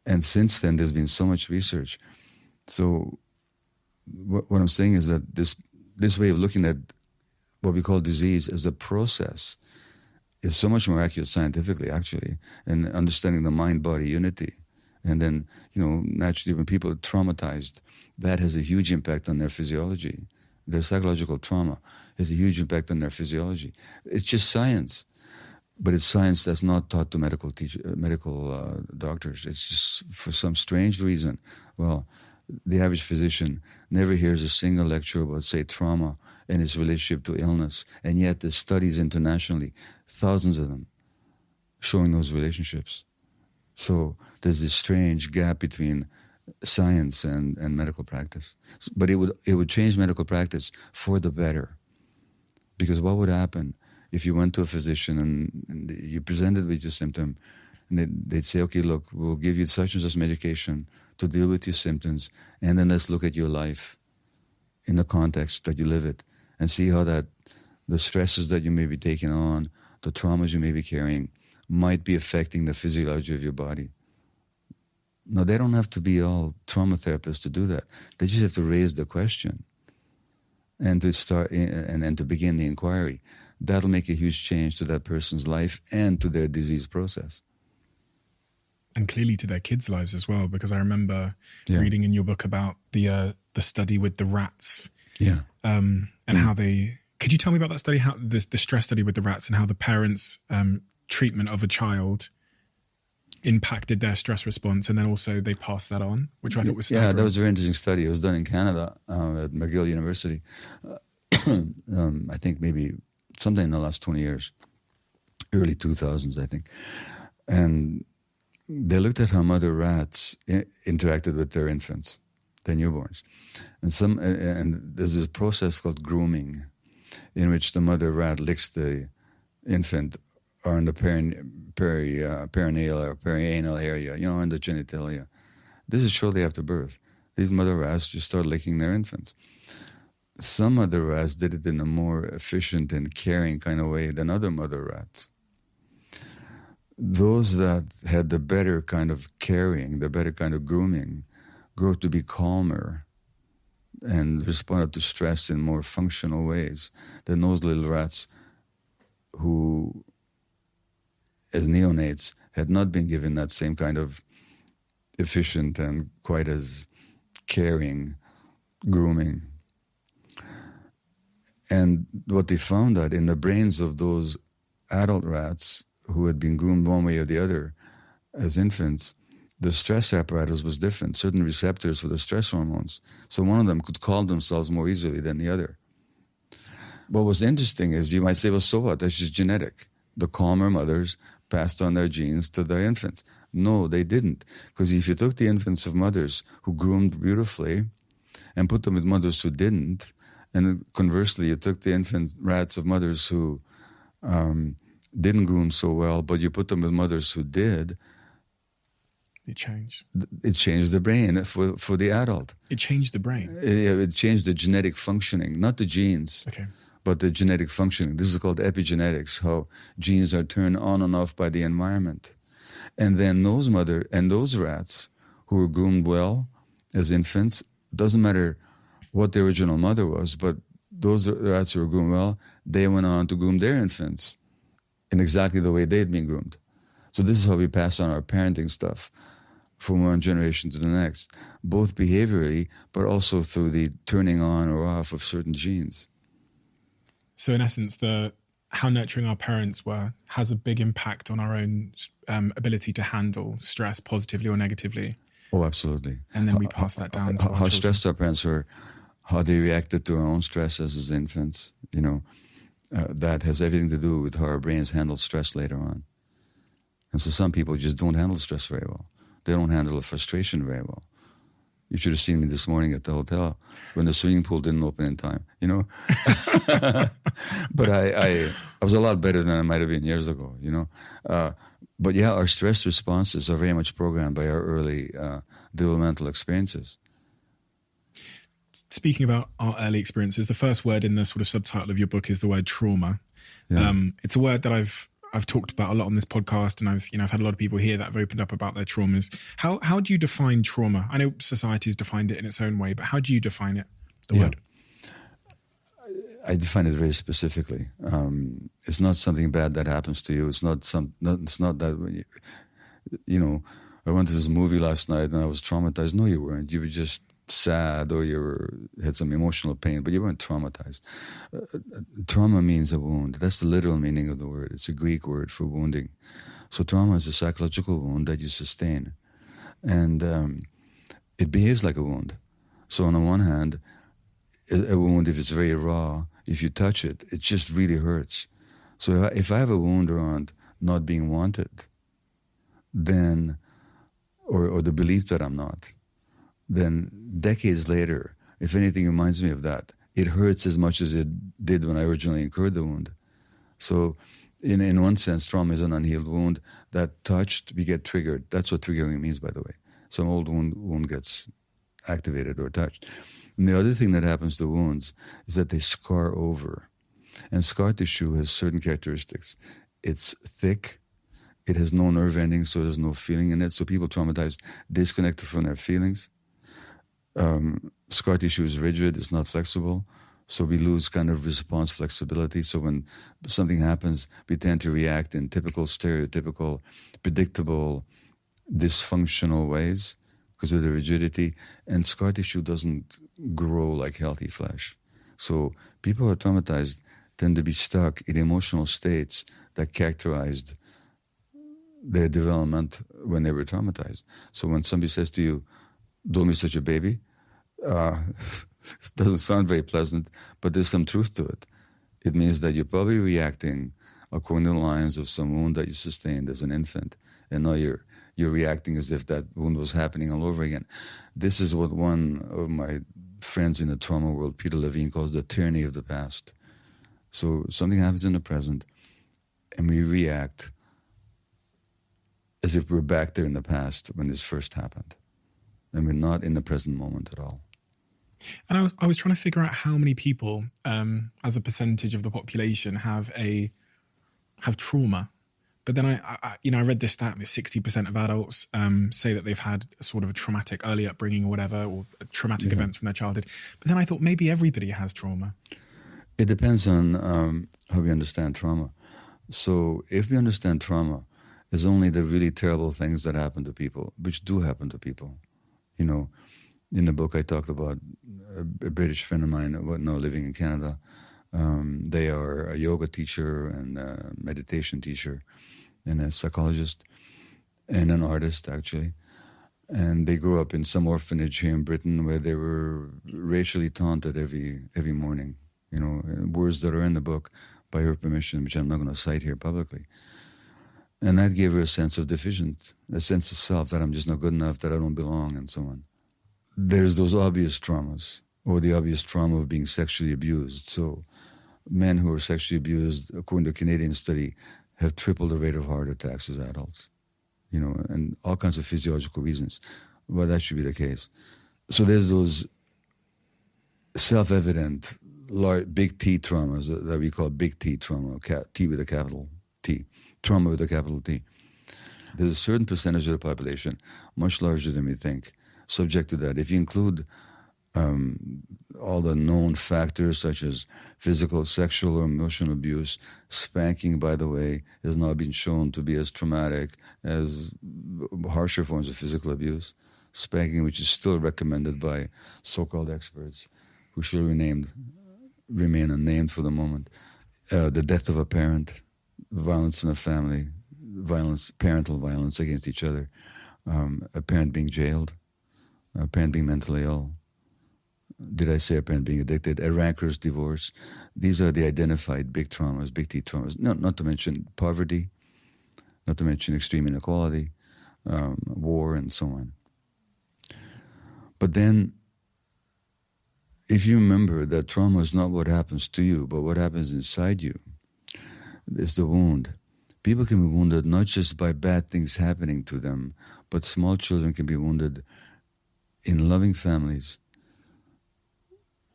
And since then, there's been so much research. So what I'm saying is that this way of looking at what we call disease as a process is so much more accurate scientifically, actually, and understanding the mind-body unity. And then, naturally, when people are traumatized, that has a huge impact on their physiology. Their psychological trauma has a huge impact on their physiology. It's just science, but it's science that's not taught to medical doctors. It's just for some strange reason. Well, the average physician never hears a single lecture about, say, trauma and its relationship to illness, and yet there's studies internationally, thousands of them, showing those relationships. So there's this strange gap between science and medical practice. But it would change medical practice for the better. Because what would happen if you went to a physician and you presented with your symptom, and they'd say, okay, look, we'll give you such and such medication to deal with your symptoms, and then let's look at your life in the context that you live it and see how that the stresses that you may be taking on, the traumas you may be carrying, might be affecting the physiology of your body. No, they don't have to be all trauma therapists to do that. They just have to raise the question and to start and to begin the inquiry. That'll make a huge change to that person's life and to their disease process. And clearly to their kids' lives as well, because I remember reading in your book about the study with the rats. Yeah. And how they... Could you tell me about that study, how the stress study with the rats, and how the parents' treatment of a child impacted their stress response, and then also they passed that on, which I thought was staggering. Yeah, that was a very interesting study. It was done in Canada at McGill University. I think maybe sometime in the last 20 years, early 2000s, I think. And they looked at how mother rats interacted with their infants, their newborns. And there's this process called grooming, in which the mother rat licks the infant or in the perineal or perianal area, in the genitalia. This is shortly after birth. These mother rats just start licking their infants. Some mother rats did it in a more efficient and caring kind of way than other mother rats. Those that had the better kind of caring, the better kind of grooming, grew to be calmer and responded to stress in more functional ways than those little rats who, as neonates, had not been given that same kind of efficient and quite as caring grooming. And what they found that in the brains of those adult rats who had been groomed one way or the other as infants, the stress apparatus was different, certain receptors for the stress hormones. So one of them could calm themselves more easily than the other. What was interesting is, you might say, well, so what? That's just genetic. The calmer mothers passed on their genes to their infants. No, they didn't. Because if you took the infants of mothers who groomed beautifully and put them with mothers who didn't, and conversely, you took the infant rats of mothers who didn't groom so well, but you put them with mothers who did, It changed. It changed the brain for the adult. It changed the brain. It changed the genetic functioning, not the genes, Okay. but the genetic functioning. This is called epigenetics, how genes are turned on and off by the environment. And then those rats who were groomed well as infants, doesn't matter what the original mother was, but those rats who were groomed well, they went on to groom their infants in exactly the way they'd been groomed. So this is how we pass on our parenting stuff from one generation to the next, both behaviorally, but also through the turning on or off of certain genes. So in essence, how nurturing our parents were has a big impact on our own ability to handle stress positively or negatively. Oh, absolutely. And then we pass that down to our how children. stressed our parents were, how they reacted to our own stresses as infants. That has everything to do with how our brains handle stress later on. And so some people just don't handle stress very well. They don't handle the frustration very well. You should have seen me this morning at the hotel when the swimming pool didn't open in time, But I was a lot better than I might have been years ago, But yeah, our stress responses are very much programmed by our early developmental experiences. Speaking about our early experiences, the first word in the sort of subtitle of your book is the word trauma. Yeah. It's a word that I've talked about a lot on this podcast, and I've had a lot of people here that have opened up about their traumas. How do you define trauma? I know society's defined it in its own way, but how do you define it? The word. I define it very specifically. It's not something bad that happens to you. It's not that. I went to this movie last night and I was traumatized. No, you weren't. You were just sad, or you had some emotional pain, but you weren't traumatized. Trauma means a wound. That's the literal meaning of the word. It's a Greek word for wounding. So trauma is a psychological wound that you sustain, and it behaves like a wound. So on the one hand, a wound, if it's very raw, if you touch it, it just really hurts. So if I have a wound around not being wanted, then, or the belief that I'm not, then decades later, if anything reminds me of that, it hurts as much as it did when I originally incurred the wound. So in one sense, trauma is an unhealed wound that touched, we get triggered. That's what triggering means, by the way. Some old wound gets activated or touched. And the other thing that happens to wounds is that they scar over. And scar tissue has certain characteristics. It's thick. It has no nerve endings, so there's no feeling in it. So people traumatized disconnect from their feelings. Scar tissue is rigid, it's not flexible, so we lose kind of response flexibility. So when something happens, we tend to react in typical, stereotypical, predictable, dysfunctional ways because of the rigidity. And scar tissue doesn't grow like healthy flesh. So people who are traumatized tend to be stuck in emotional states that characterized their development when they were traumatized. So when somebody says to you, "Don't be such a baby," it doesn't sound very pleasant, but there's some truth to it. It means that you're probably reacting according to the lines of some wound that you sustained as an infant, and now you're reacting as if that wound was happening all over again. This is what one of my friends in the trauma world, Peter Levine, calls the tyranny of the past. So something happens in the present, and we react as if we're back there in the past when this first happened. And we're not in the present moment at all. And I was trying to figure out how many people, as a percentage of the population, have trauma. But then I read this stat that 60% of adults say that they've had a sort of a traumatic early upbringing or whatever, or traumatic events from their childhood. But then I thought maybe everybody has trauma. It depends on how we understand trauma. So if we understand trauma as only the really terrible things that happen to people, which do happen to people. In the book I talked about a British friend of mine now living in Canada. They are a yoga teacher and a meditation teacher and a psychologist and an artist, actually. And they grew up in some orphanage here in Britain where they were racially taunted every morning. Words that are in the book by her permission, which I'm not going to cite here publicly. And that gave her a sense of deficient, a sense of self, that I'm just not good enough, that I don't belong, and so on. There's those obvious traumas, or the obvious trauma of being sexually abused. So men who are sexually abused, according to a Canadian study, have triple the rate of heart attacks as adults. and all kinds of physiological reasons why that should be the case. So there's those self-evident big T traumas that we call big T trauma, T with a capital T, trauma with a capital T. There's a certain percentage of the population, much larger than we think, subject to that. If you include all the known factors such as physical, sexual, or emotional abuse, spanking, by the way, has now been shown to be as traumatic as harsher forms of physical abuse. Spanking, which is still recommended by so-called experts, who shall remain unnamed for the moment. The death of a parent, violence in a family, parental violence against each other, a parent being jailed, a parent being mentally ill. Did I say a parent being addicted? A rancorous divorce. These are the identified big traumas, big T traumas. Not to mention poverty, not to mention extreme inequality, war, and so on. But then, if you remember that trauma is not what happens to you, but what happens inside you, it's the wound. People can be wounded not just by bad things happening to them, but small children can be wounded in loving families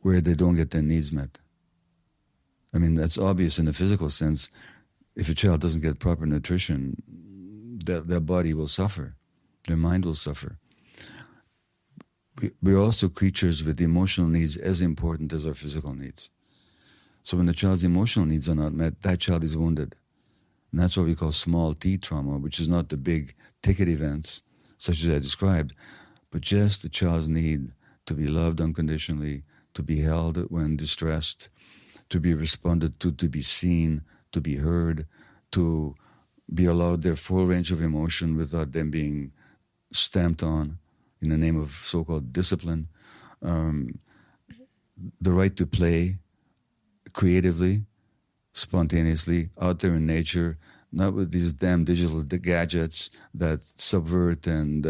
where they don't get their needs met. I mean, that's obvious in a physical sense. If a child doesn't get proper nutrition, their body will suffer. Their mind will suffer. We're also creatures with emotional needs as important as our physical needs. So when the child's emotional needs are not met, that child is wounded. And that's what we call small T trauma, which is not the big ticket events, such as I described, but just the child's need to be loved unconditionally, to be held when distressed, to be responded to be seen, to be heard, to be allowed their full range of emotion without them being stamped on in the name of so-called discipline, the right to play creatively, spontaneously, out there in nature, not with these damn digital gadgets that subvert and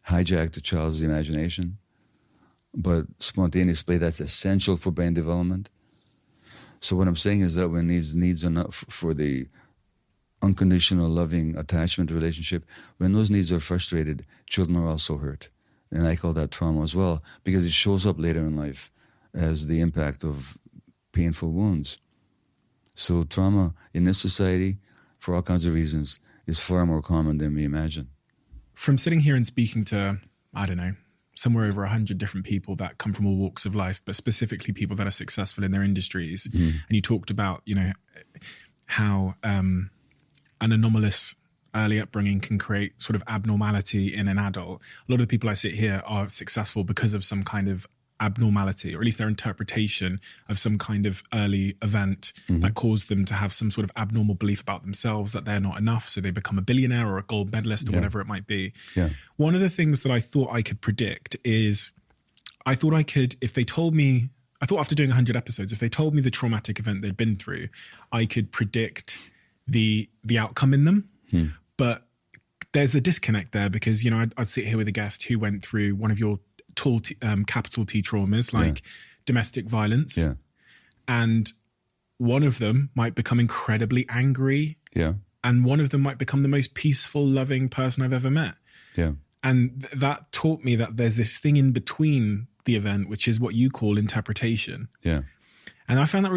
hijack the child's imagination, but spontaneous play that's essential for brain development. So what I'm saying is that when these needs are not for the unconditional loving attachment relationship, when those needs are frustrated, children are also hurt. And I call that trauma as well, because it shows up later in life as the impact of painful wounds. So trauma in this society, for all kinds of reasons, is far more common than we imagine. From sitting here and speaking to, I don't know, somewhere over 100 different people that come from all walks of life, but specifically people that are successful in their industries. And you talked about, how an anomalous early upbringing can create sort of abnormality in an adult. A lot of the people I sit here are successful because of some kind of abnormality, or at least their interpretation of some kind of early event that caused them to have some sort of abnormal belief about themselves, that they're not enough, so they become a billionaire or a gold medalist or whatever it might be. Yeah. One of the things that I thought I could predict is, I thought after doing 100 episodes, if they told me the traumatic event they'd been through, I could predict the outcome in them. But there's a disconnect there because, I'd sit here with a guest who went through one of your capital T traumas, like domestic violence. Yeah. And one of them might become incredibly angry. Yeah. And one of them might become the most peaceful, loving person I've ever met. Yeah. And that taught me that there's this thing in between the event, which is what you call interpretation. Yeah. And I found that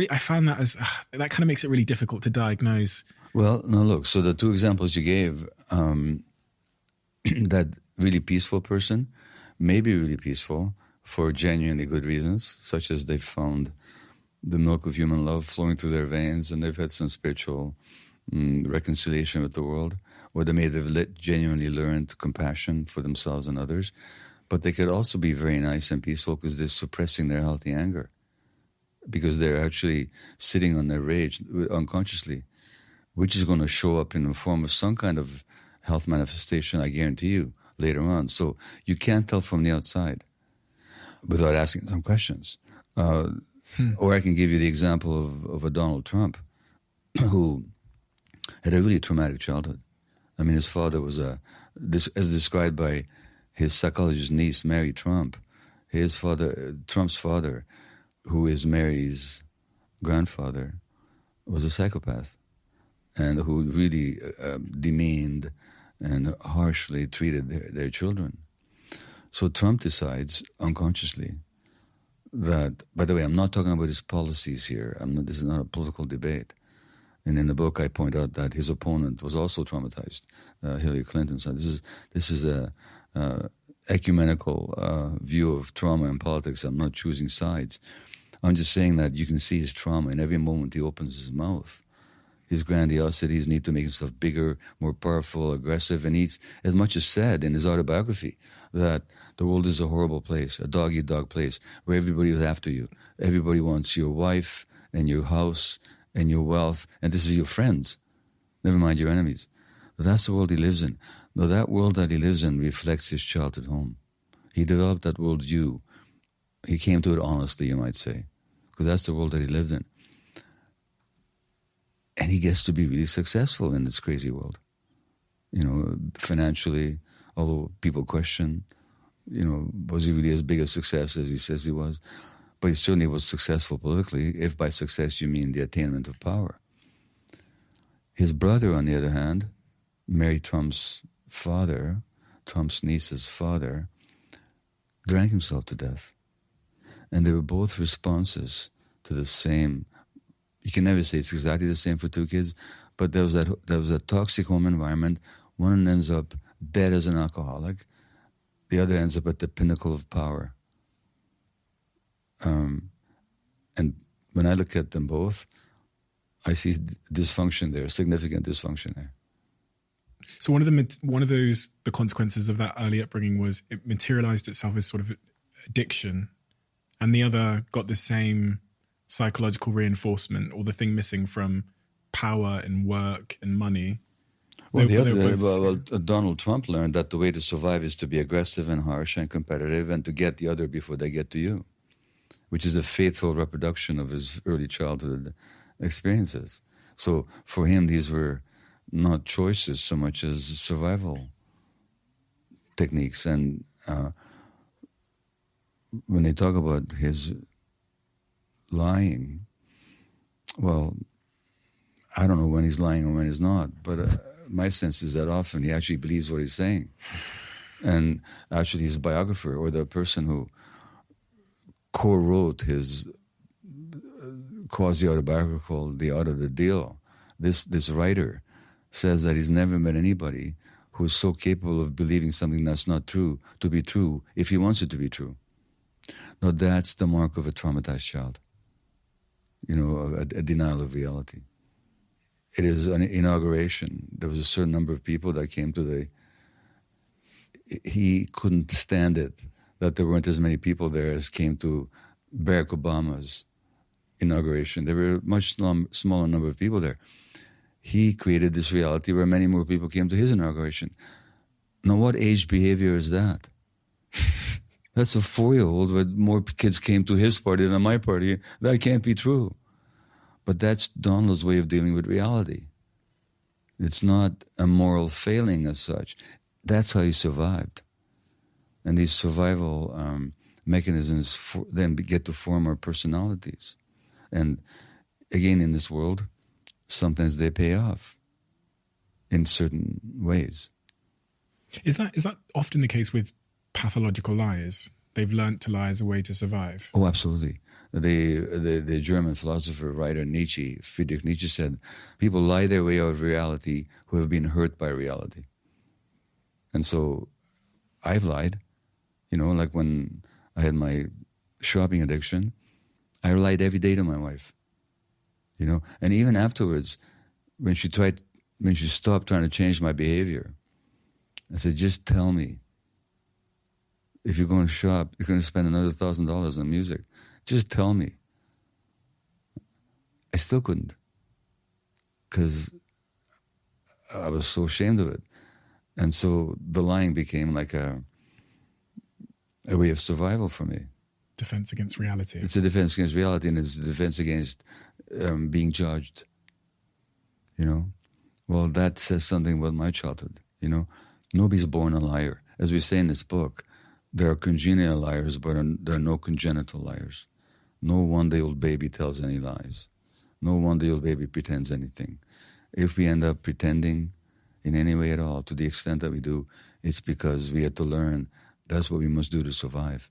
that kind of makes it really difficult to diagnose. Well, no, look, so the two examples you gave, that really peaceful person may be really peaceful for genuinely good reasons, such as they've found the milk of human love flowing through their veins and they've had some spiritual reconciliation with the world, or they may have genuinely learned compassion for themselves and others. But they could also be very nice and peaceful because they're suppressing their healthy anger, because they're actually sitting on their rage unconsciously, which is going to show up in the form of some kind of health manifestation, I guarantee you, later on. So you can't tell from the outside without asking some questions. Or I can give you the example of a Donald Trump who had a really traumatic childhood. I mean, his father was as described by his psychologist niece, Mary Trump, Trump's father, who is Mary's grandfather, was a psychopath and who really demeaned and harshly treated their children. So Trump decides unconsciously that, by the way, I'm not talking about his policies here. This is not a political debate. And in the book, I point out that his opponent was also traumatized, Hillary Clinton. So this is a ecumenical view of trauma in politics. I'm not choosing sides. I'm just saying that you can see his trauma in every moment he opens his mouth. His grandiosity, his need to make himself bigger, more powerful, aggressive, and he's as much as said in his autobiography that the world is a horrible place, a dog-eat-dog place, where everybody is after you. Everybody wants your wife and your house and your wealth, and this is your friends, never mind your enemies. But that's the world he lives in. Now, that world that he lives in reflects his childhood home. He developed that worldview. He came to it honestly, you might say, because that's the world that he lived in. And he gets to be really successful in this crazy world. You know, financially, although people question, you know, was he really as big a success as he says he was? But he certainly was successful politically, if by success you mean the attainment of power. His brother, on the other hand, Mary Trump's father, Trump's niece's father, drank himself to death. And they were both responses to the same. You can never say it's exactly the same for two kids, but there was a toxic home environment. One ends up dead as an alcoholic. The other ends up at the pinnacle of power. And when I look at them both, I see dysfunction there, significant dysfunction there. So one of the consequences of that early upbringing was it materialized itself as sort of addiction, and the other got the same psychological reinforcement, or the thing missing from power and work and money. Well, Donald Trump learned that the way to survive is to be aggressive and harsh and competitive and to get the other before they get to you, which is a faithful reproduction of his early childhood experiences. So for him, these were not choices so much as survival techniques. And when they talk about his lying, well, I don't know when he's lying and when he's not, but my sense is that often he actually believes what he's saying. And actually his biographer, or the person who co-wrote his quasi-autobiography called The Art of the Deal, this writer says that he's never met anybody who's so capable of believing something that's not true to be true if he wants it to be true. Now that's the mark of a traumatized child, you know, a denial of reality. It is an inauguration. There was a certain number of people that came to he couldn't stand it that there weren't as many people there as came to Barack Obama's inauguration. There were a much smaller number of people there. He created this reality where many more people came to his inauguration. Now, what age behavior is that? That's a 4-year-old where more kids came to his party than my party. That can't be true. But that's Donald's way of dealing with reality. It's not a moral failing as such. That's how he survived. And these survival mechanisms then get to form our personalities. And again, in this world, sometimes they pay off in certain ways. Is that often the case with pathological liars? They've learnt to lie as a way to survive. Oh, absolutely. The German philosopher, writer Nietzsche, Friedrich Nietzsche said, people lie their way out of reality who have been hurt by reality. And so I've lied. You know, like when I had my shopping addiction, I lied every day to my wife. You know, and even afterwards, when she stopped trying to change my behavior, I said, just tell me. If you're going to shop, you're going to spend another $1,000 on music. Just tell me. I still couldn't, because I was so ashamed of it. And so the lying became like a way of survival for me. Defense against reality. It's a defense against reality, and it's a defense against being judged. You know? Well, that says something about my childhood, you know? Nobody's born a liar. As we say in this book, there are congenital liars, but there are no congenital liars. No one-day-old baby tells any lies. No one-day-old baby pretends anything. If we end up pretending, in any way at all. To the extent that we do, it's because we had to learn that's what we must do to survive.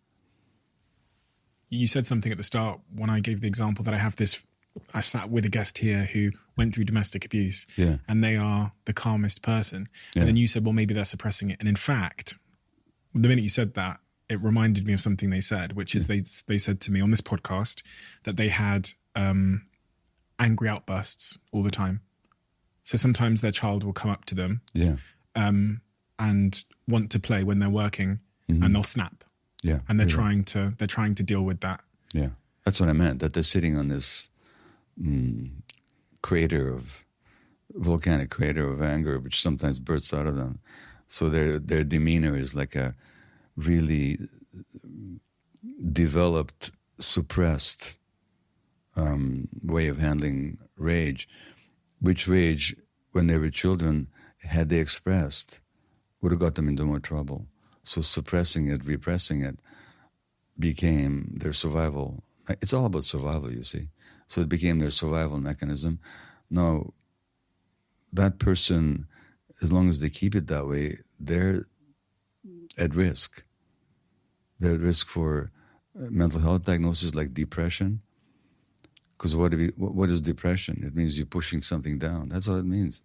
You said something at the start when I gave the example that I sat with a guest here who went through domestic abuse, and they are the calmest person. And then you said, well, maybe they're suppressing it. And in fact, the minute you said that, it reminded me of something they said, which is they said to me on this podcast that they had angry outbursts all the time. So sometimes their child will come up to them and want to play when they're working, and they'll snap. Yeah. And they're trying to deal with that. Yeah. That's what I meant, that they're sitting on this volcanic crater of anger, which sometimes bursts out of them. So their demeanor is like a really developed, suppressed way of handling rage, which rage, when they were children, had they expressed, would have got them into more trouble. So suppressing it, repressing it, became their survival. It's all about survival, you see. So it became their survival mechanism. Now, that person, as long as they keep it that way, they're at risk. They're at risk for mental health diagnoses like depression. Because what is depression? It means you're pushing something down. That's all it means.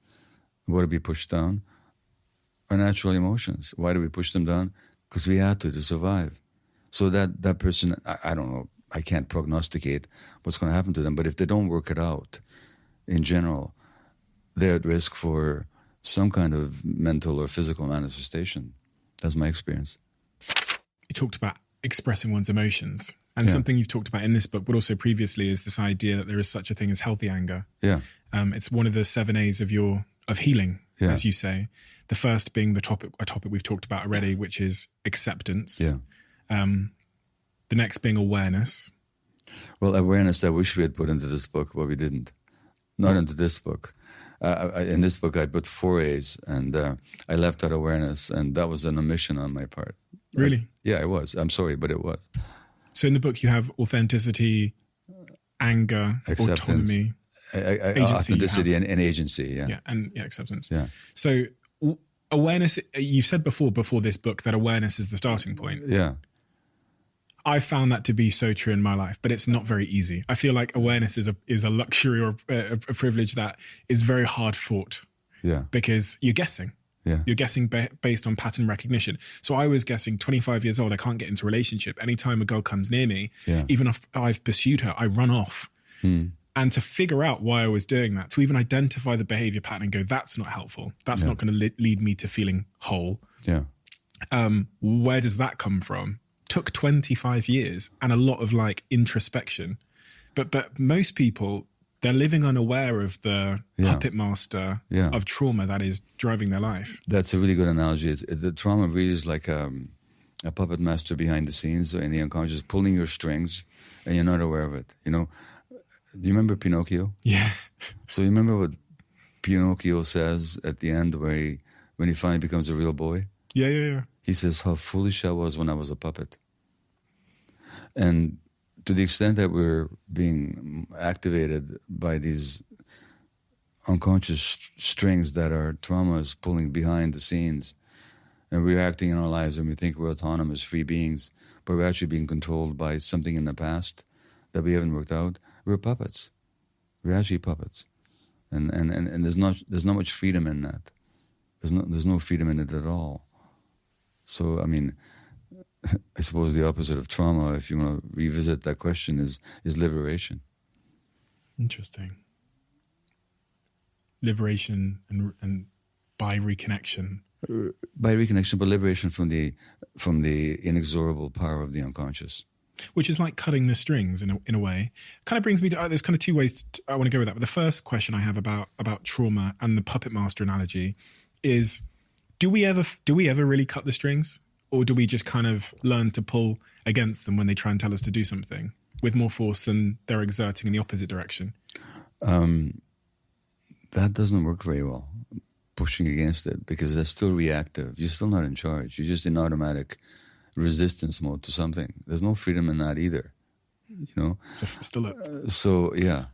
What to be pushed down? Our natural emotions. Why do we push them down? Because we had to survive. So that person, I don't know, I can't prognosticate what's going to happen to them, but if they don't work it out, in general, they're at risk for some kind of mental or physical manifestation. That's my experience. You talked about expressing one's emotions, and something you've talked about in this book, but also previously, is this idea that there is such a thing as healthy anger. Yeah. It's one of the 7 A's of healing, as you say. The first being a topic we've talked about already, which is acceptance. Yeah. The next being awareness. Well, awareness I wish we had put into this book, but we didn't. Not into this book. In this book, I put 4 A's, and I left out awareness, and that was an omission on my part. Really? Yeah, it was. I'm sorry, but it was. So in the book, you have authenticity, anger, acceptance, autonomy, agency, authenticity, and agency. Yeah. And acceptance. Yeah. So awareness. You said before this book that awareness is the starting point. Yeah. I found that to be so true in my life, but it's not very easy. I feel like awareness is a luxury or a privilege that is very hard fought. Yeah. Because you're guessing. Yeah. You're guessing based on pattern recognition. So I was guessing 25 years old, I can't get into a relationship. Anytime a girl comes near me, even if I've pursued her, I run off. And to figure out why I was doing that, to even identify the behavior pattern and go, that's not helpful. That's not going to lead me to feeling whole. Yeah. Where does that come from? Took 25 years and a lot of introspection. But most people, they're living unaware of the puppet master of trauma that is driving their life. That's a really good analogy. The trauma really is like a puppet master behind the scenes in the unconscious, pulling your strings, and you're not aware of it. You know, do you remember Pinocchio? Yeah. So you remember what Pinocchio says at the end when he finally becomes a real boy? Yeah. He says, how foolish I was when I was a puppet. And to the extent that we're being activated by these unconscious strings that our trauma is pulling behind the scenes, and we're acting in our lives and we think we're autonomous, free beings, but we're actually being controlled by something in the past that we haven't worked out, we're puppets. We're actually puppets. And there's not much freedom in that. There's no freedom in it at all. So, I mean, I suppose the opposite of trauma, if you want to revisit that question, is liberation. Interesting. Liberation and by reconnection. By reconnection, but liberation from the inexorable power of the unconscious. Which is like cutting the strings in a way. Kind of brings me to, there's kind of 2 ways I want to go with that. But the first question I have about trauma and the puppet master analogy is, do we ever really cut the strings? Or do we just kind of learn to pull against them when they try and tell us to do something with more force than they're exerting in the opposite direction? That doesn't work very well, pushing against it, because they're still reactive. You're still not in charge. You're just in automatic resistance mode to something. There's no freedom in that either, you know? So still So, yeah.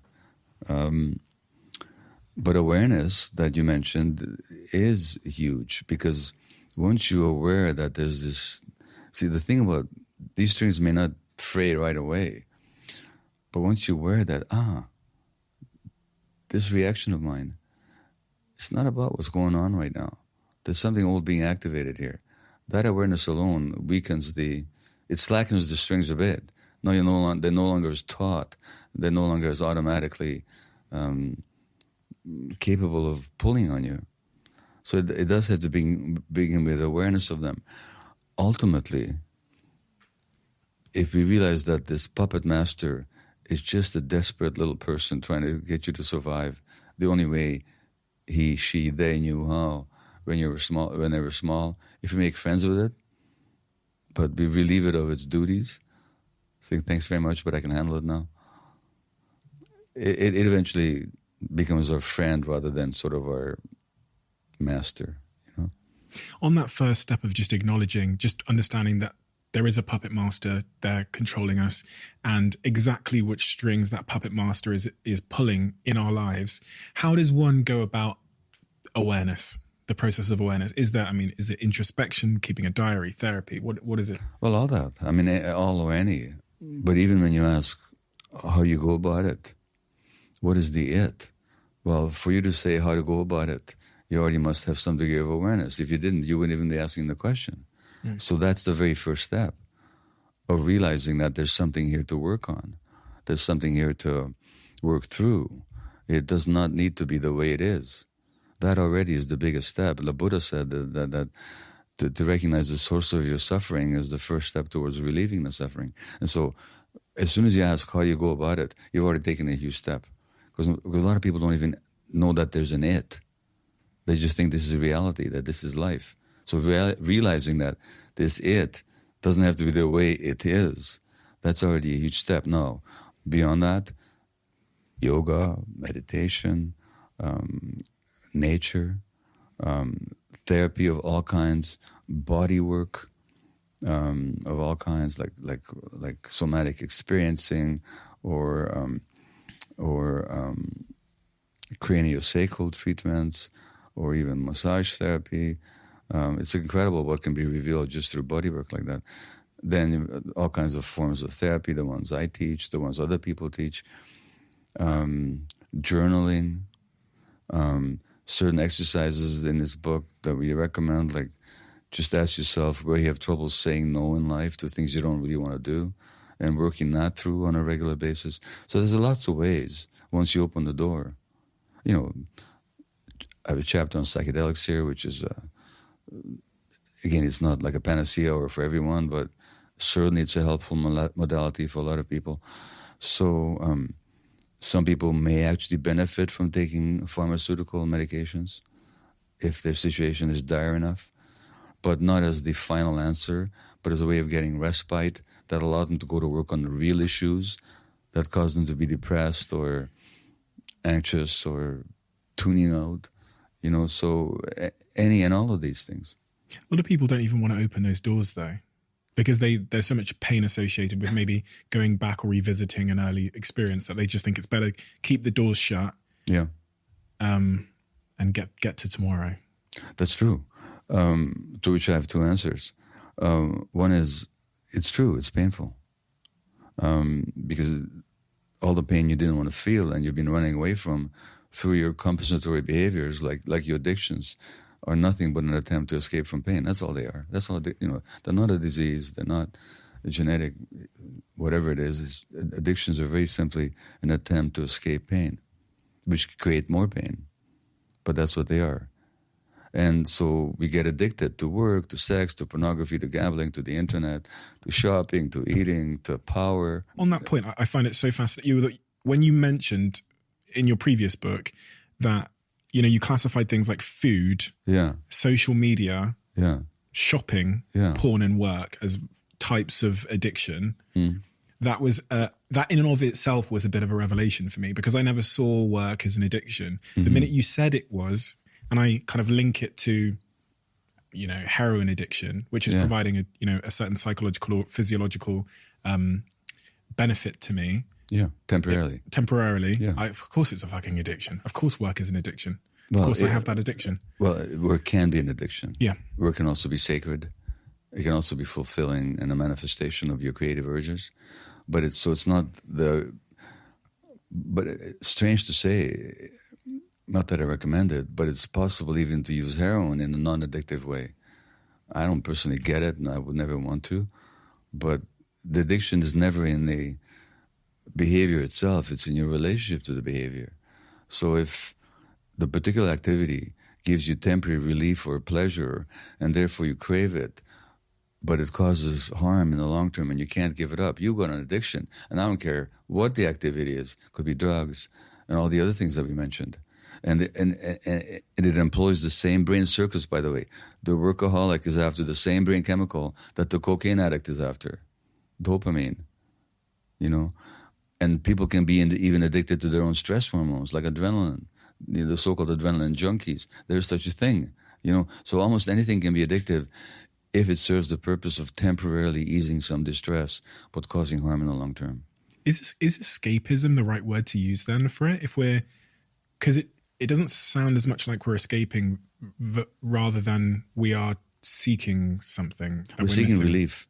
But awareness that you mentioned is huge, because once you're aware that there's this... See, the thing about these strings may not fray right away, but once you're aware that, this reaction of mine, it's not about what's going on right now. There's something old being activated here. That awareness alone weakens it slackens the strings a bit. Now they're no longer as taut. They're no longer as automatically capable of pulling on you. So it does have to begin with awareness of them. Ultimately, if we realize that this puppet master is just a desperate little person trying to get you to survive, the only way he, she, they knew how when they were small, if you make friends with it, but we relieve it of its duties, saying thanks very much, but I can handle it now, it eventually becomes our friend rather than sort of our master, you know? On that first step of just acknowledging, just understanding that there is a puppet master there controlling us, and exactly which strings that puppet master is pulling in our lives, how does one go about awareness, the process of awareness? Is it introspection, keeping a diary, therapy? What is it? Well, all that. I mean, all or any. But even when you ask how you go about it, what is the it? Well, for you to say how to go about it, you already must have some degree of awareness. If you didn't, you wouldn't even be asking the question. So that's the very first step of realizing that there's something here to work on. There's something here to work through. It does not need to be the way it is. That already is the biggest step. The Buddha said that to recognize the source of your suffering is the first step towards relieving the suffering. And so as soon as you ask how you go about it, you've already taken a huge step. Because a lot of people don't even know that there's an it. They just think this is reality, that this is life. So realizing that this it doesn't have to be the way it is, that's already a huge step. Now, beyond that, yoga, meditation, nature, therapy of all kinds, body work of all kinds, like somatic experiencing or craniosacral treatments, or even massage therapy. It's incredible what can be revealed just through body work like that. Then all kinds of forms of therapy, the ones I teach, the ones other people teach, journaling, certain exercises in this book that we recommend, like just ask yourself where you have trouble saying no in life to things you don't really want to do, and working that through on a regular basis. So there's lots of ways once you open the door. You know, I have a chapter on psychedelics here, which is, again, it's not like a panacea or for everyone, but certainly it's a helpful modality for a lot of people. So some people may actually benefit from taking pharmaceutical medications if their situation is dire enough, but not as the final answer, but as a way of getting respite that allowed them to go to work on the real issues that caused them to be depressed or anxious or tuning out, you know, so any and all of these things. A lot of people don't even want to open those doors, though, because there's so much pain associated with maybe going back or revisiting an early experience that they just think it's better keep the doors shut, and get to tomorrow. That's true. To which I have two answers. One is, it's true, it's painful, because all the pain you didn't want to feel and you've been running away from through your compensatory behaviors, like your addictions, are nothing but an attempt to escape from pain. That's all they are. That's all they, they're not a disease. They're not a genetic, whatever it is. Addictions are very simply an attempt to escape pain, which create more pain. But that's what they are. And so we get addicted to work, to sex, to pornography, to gambling, to the internet, to shopping, to eating, to power. On that point, I find it so fascinating. When you mentioned in your previous book that, you classified things like food, social media, shopping, porn and work as types of addiction. That was that in and of itself was a bit of a revelation for me, because I never saw work as an addiction. The minute you said it was, and I kind of link it to, heroin addiction, which is providing a certain psychological or physiological benefit to me. Yeah, temporarily. Temporarily. Yeah. Of course it's a fucking addiction. Of course work is an addiction. Of Well, course I have that addiction. Well, work can be an addiction. Yeah. Work can also be sacred. It can also be fulfilling and a manifestation of your creative urges. But it's not the... But it's strange to say, not that I recommend it, but it's possible even to use heroin in a non-addictive way. I don't personally get it, and I would never want to. But the addiction is never in the behavior itself. It's in your relationship to the behavior. So if the particular activity gives you temporary relief or pleasure, and therefore you crave it, but it causes harm in the long term and you can't give it up, you got an addiction. And I don't care what the activity is. It could be drugs and all the other things that we mentioned. And it employs the same brain circuits, by the way. The workaholic is after the same brain chemical that the cocaine addict is after, dopamine, you know. And people can be even addicted to their own stress hormones, like adrenaline, you know, the so-called adrenaline junkies. There's such a thing, you know. So almost anything can be addictive if it serves the purpose of temporarily easing some distress, but causing harm in the long term. Is escapism the right word to use then for it? Because it doesn't sound as much like we're escaping rather than we are seeking something. We're seeking relief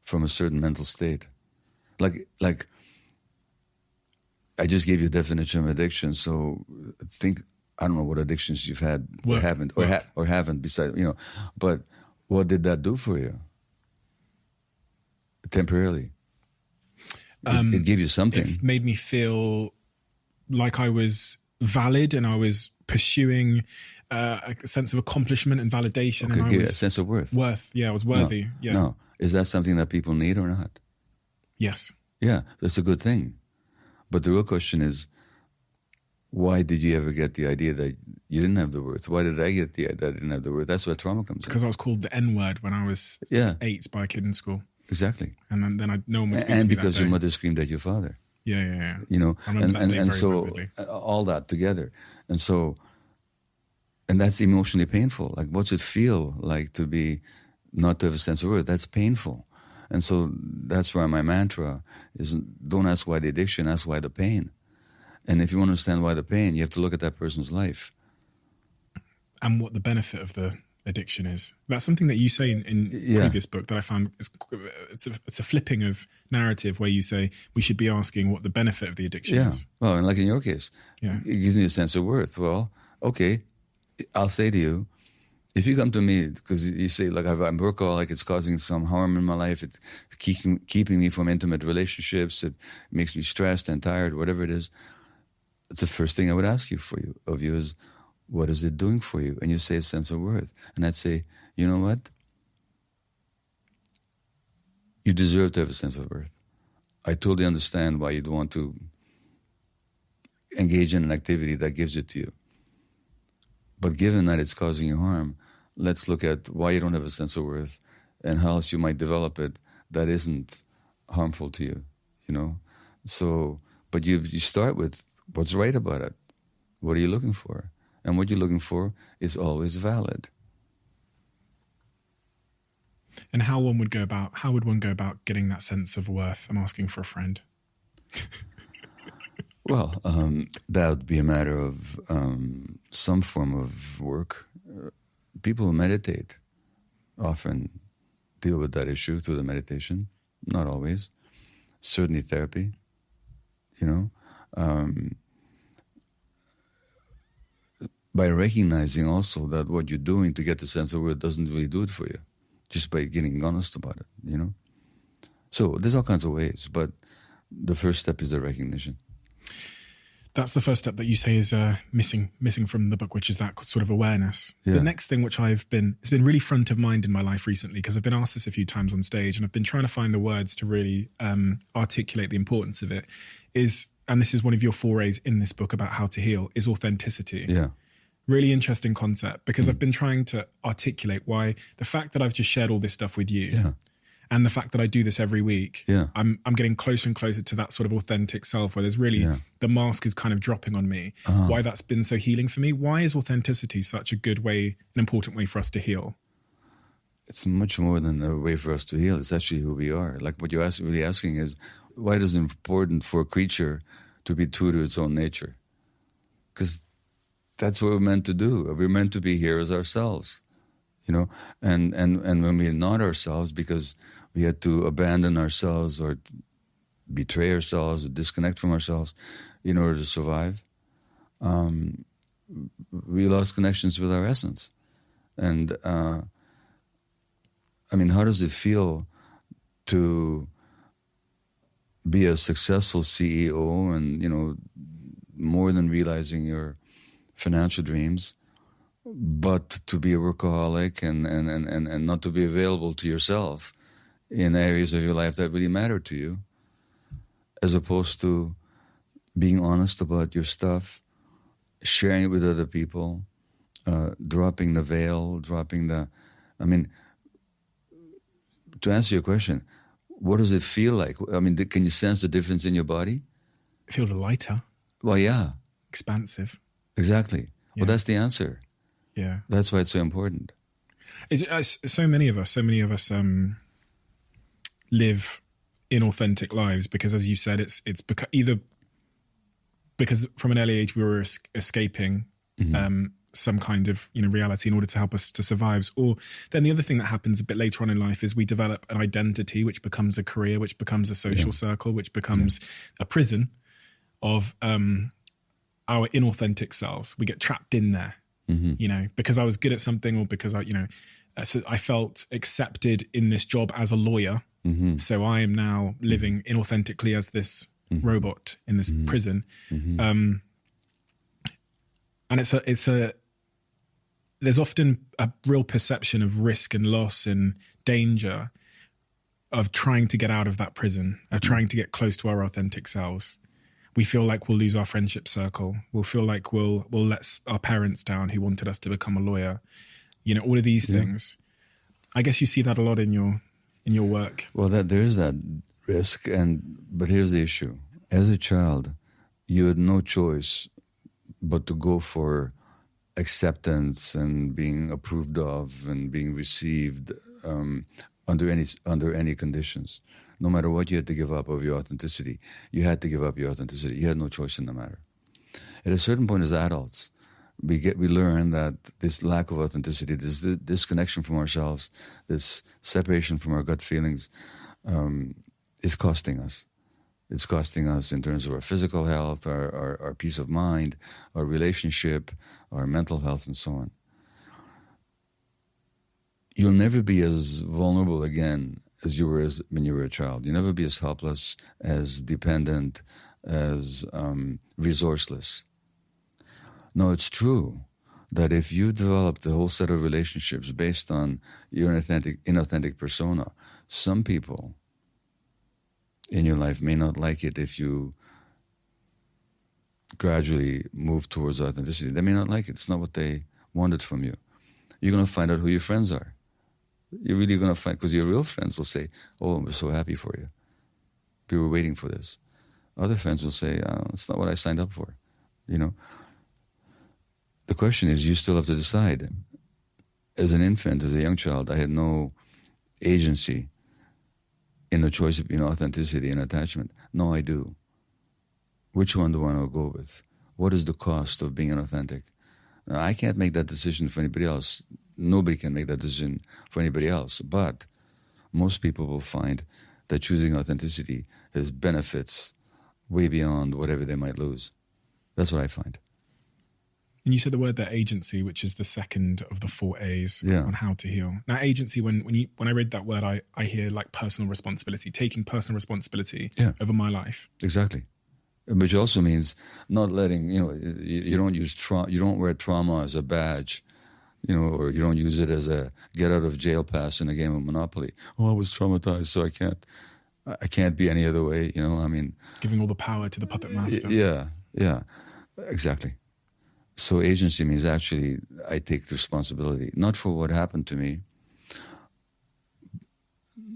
from a certain mental state. Like I just gave you a definition of addiction, so I don't know what addictions you've had or haven't besides, you know, but what did that do for you? Temporarily. It gave you something. It made me feel like I was valid and I was pursuing a sense of accomplishment and validation. Okay, and give you a sense of worth. Yeah, I was worthy. No. Is that something that people need or not? Yes. Yeah, that's a good thing. But the real question is, why did you ever get the idea that you didn't have the worth? Why did I get the idea that I didn't have the worth? That's where trauma comes in. Because I was called the N-word when I was 8 by a kid in school. Exactly. And then no one would speak to me and because that your day. mother screamed at your father. Yeah. You know, I remember that day and very so vividly. all that together. And that's emotionally painful. Like, what's it feel like to be not to have a sense of worth? That's painful. And so that's why my mantra is, don't ask why the addiction, ask why the pain. And if you want to understand why the pain, you have to look at that person's life. And what the benefit of the addiction is. That's something that you say in previous book that I found it's a flipping of narrative where you say we should be asking what the benefit of the addiction is. Well, and like in your case, it gives me a sense of worth. Well, okay, I'll say to you, if you come to me because you say, like, I'm workaholic, it's causing some harm in my life, it's keeping me from intimate relationships, it makes me stressed and tired, whatever it is, it's the first thing I would ask of you is, what is it doing for you? And you say a sense of worth. And I'd say, you know what? You deserve to have a sense of worth. I totally understand why you'd want to engage in an activity that gives it to you. But given that it's causing you harm, let's look at why you don't have a sense of worth and how else you might develop it that isn't harmful to you, you know? So, but you start with what's right about it. What are you looking for? And what you're looking for is always valid. And how would one go about getting that sense of worth? I'm asking for a friend. Well, that would be a matter of some form of work. People who meditate often deal with that issue through the meditation. Not always. Certainly therapy, you know. By recognizing also that what you're doing to get the sense of worth doesn't really do it for you, just by getting honest about it, you know. So there's all kinds of ways, but the first step is the recognition. That's the first step that you say is missing from the book, which is that sort of awareness. Yeah. The next thing, it's been really front of mind in my life recently, because I've been asked this a few times on stage, and I've been trying to find the words to really articulate the importance of it. And this is one of your forays in this book about how to heal, is authenticity. Yeah. Really interesting concept, because I've been trying to articulate why the fact that I've just shared all this stuff with you and the fact that I do this every week, I'm getting closer and closer to that sort of authentic self where there's really the mask is kind of dropping on me. Why that's been so healing for me. Why is authenticity such a good way, an important way for us to heal? It's much more than a way for us to heal. It's actually who we are. Like what you're really asking is, Why is it important for a creature to be true to its own nature? Because that's what we're meant to do. We're meant to be here as ourselves, you know. And when we're not ourselves because we had to abandon ourselves or betray ourselves or disconnect from ourselves in order to survive, we lost connections with our essence. And I mean, how does it feel to be a successful CEO and, you know, more than realizing your financial dreams, but to be a workaholic and not to be available to yourself in areas of your life that really matter to you, as opposed to being honest about your stuff, sharing it with other people, dropping the veil, I mean, to answer your question, what does it feel like? I mean, can you sense the difference in your body? It feels lighter. Well, yeah. Expansive. Exactly. Yeah. Well, that's the answer. Yeah. That's why it's so important. So many of us live inauthentic lives because, as you said, it's either because from an early age we were escaping some kind of, you know, reality in order to help us to survive. Or then the other thing that happens a bit later on in life is we develop an identity, which becomes a career, which becomes a social circle, which becomes a prison of our inauthentic selves. We get trapped in there, you know, because I was good at something, or because so I felt accepted in this job as a lawyer. So I am now living inauthentically as this robot in this prison. And there's often a real perception of risk and loss and danger of trying to get out of that prison, of trying to get close to our authentic selves. We feel like we'll lose our friendship circle. We'll feel like we'll let our parents down who wanted us to become a lawyer. You know, all of these things. I guess you see that a lot in your work. Well, there is that risk, but here's the issue. As a child, you had no choice but to go for acceptance and being approved of and being received under any conditions. No matter what you had to give up of your authenticity, you had to give up your authenticity. You had no choice in the matter. At a certain point as adults, we learn that this lack of authenticity, this disconnection from ourselves, this separation from our gut feelings is costing us. It's costing us in terms of our physical health, our peace of mind, our relationship, our mental health, and so on. You'll never be as vulnerable again as you were when you were a child. You'll never be as helpless, as dependent, as resourceless. No, it's true that if you developed a whole set of relationships based on your inauthentic persona, some people in your life may not like it if you gradually move towards authenticity. They may not like it. It's not what they wanted from you. You're going to find out who your friends are. You're really going to find, because your real friends will say, oh, we're so happy for you. We were waiting for this. Other friends will say, it's not what I signed up for. You know, the question is, you still have to decide. As an infant, as a young child, I had no agency in the choice between authenticity and attachment. No, I do. Which one do I want to go with? What is the cost of being inauthentic? Now, I can't make that decision for anybody else. Nobody can make that decision for anybody else. But most people will find that choosing authenticity has benefits way beyond whatever they might lose. That's what I find. And you said the word there, agency, which is the second of the 4 A's on how to heal. Now, agency, when I read that word, I hear like personal responsibility, taking personal responsibility over my life. Exactly. Which also means not letting, you don't use you don't wear trauma as a badge, or you don't use it as a get out of jail pass in a game of Monopoly. Oh, I was traumatized, so I can't be any other way, I mean. Giving all the power to the puppet master. Yeah, exactly. So agency means actually I take the responsibility, not for what happened to me,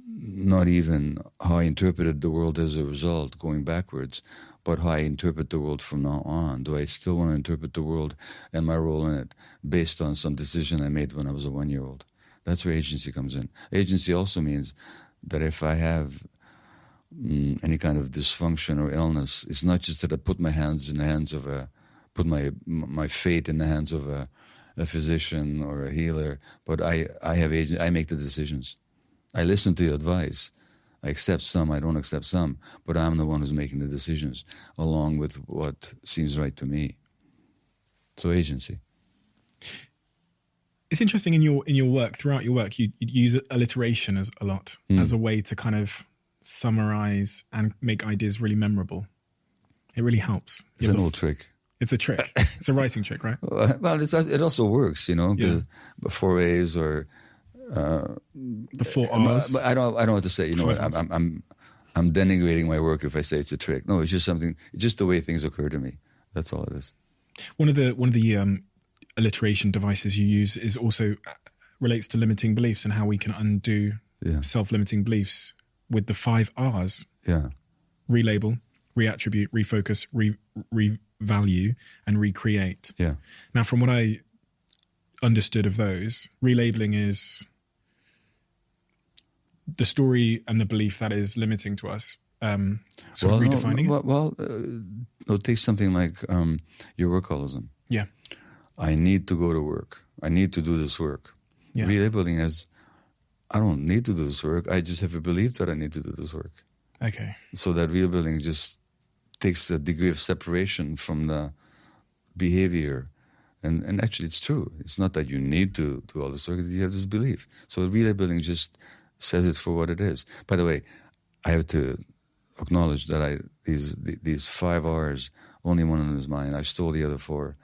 not even how I interpreted the world as a result, going backwards, but how I interpret the world from now on. Do I still want to interpret the world and my role in it based on some decision I made when I was a 1-year-old? That's where agency comes in. Agency also means that if I have any kind of dysfunction or illness. It's not just that I put my hands in the hands of put my fate in the hands of a physician or a healer, but I have agent. I make the decisions. I listen to the advice. I accept some, I don't accept some, but I'm the one who's making the decisions along with what seems right to me. So agency. It's interesting in your work, throughout your work, you use alliteration as a lot as a way to kind of summarize and make ideas really memorable. It really helps. It's an old trick. It's a trick. It's a writing trick, right? Well, it also works, you know, Yeah. the 4 A's or The 4 R's. But I don't want to say, you know, I'm denigrating my work if I say it's a trick. No, it's just something. It's just the way things occur to me. That's all it is. One of the alliteration devices you use is also relates to limiting beliefs and how we can undo self-limiting beliefs with the 5 R's. Yeah. Relabel, reattribute, refocus, revalue, and recreate. Yeah. Now, from what I understood of those, relabeling is the story and the belief that is limiting to us, sort of redefining it. Take something like your workaholism. Yeah. I need to go to work. I need to do this work. Yeah. Relabeling is, I don't need to do this work. I just have a belief that I need to do this work. Okay. So that relabeling just takes a degree of separation from the behavior. And actually, it's true. It's not that you need to do all this work. You have this belief. So relabeling just says it for what it is. By the way, I have to acknowledge that these 5 R's, only one of them is mine. I stole the other 4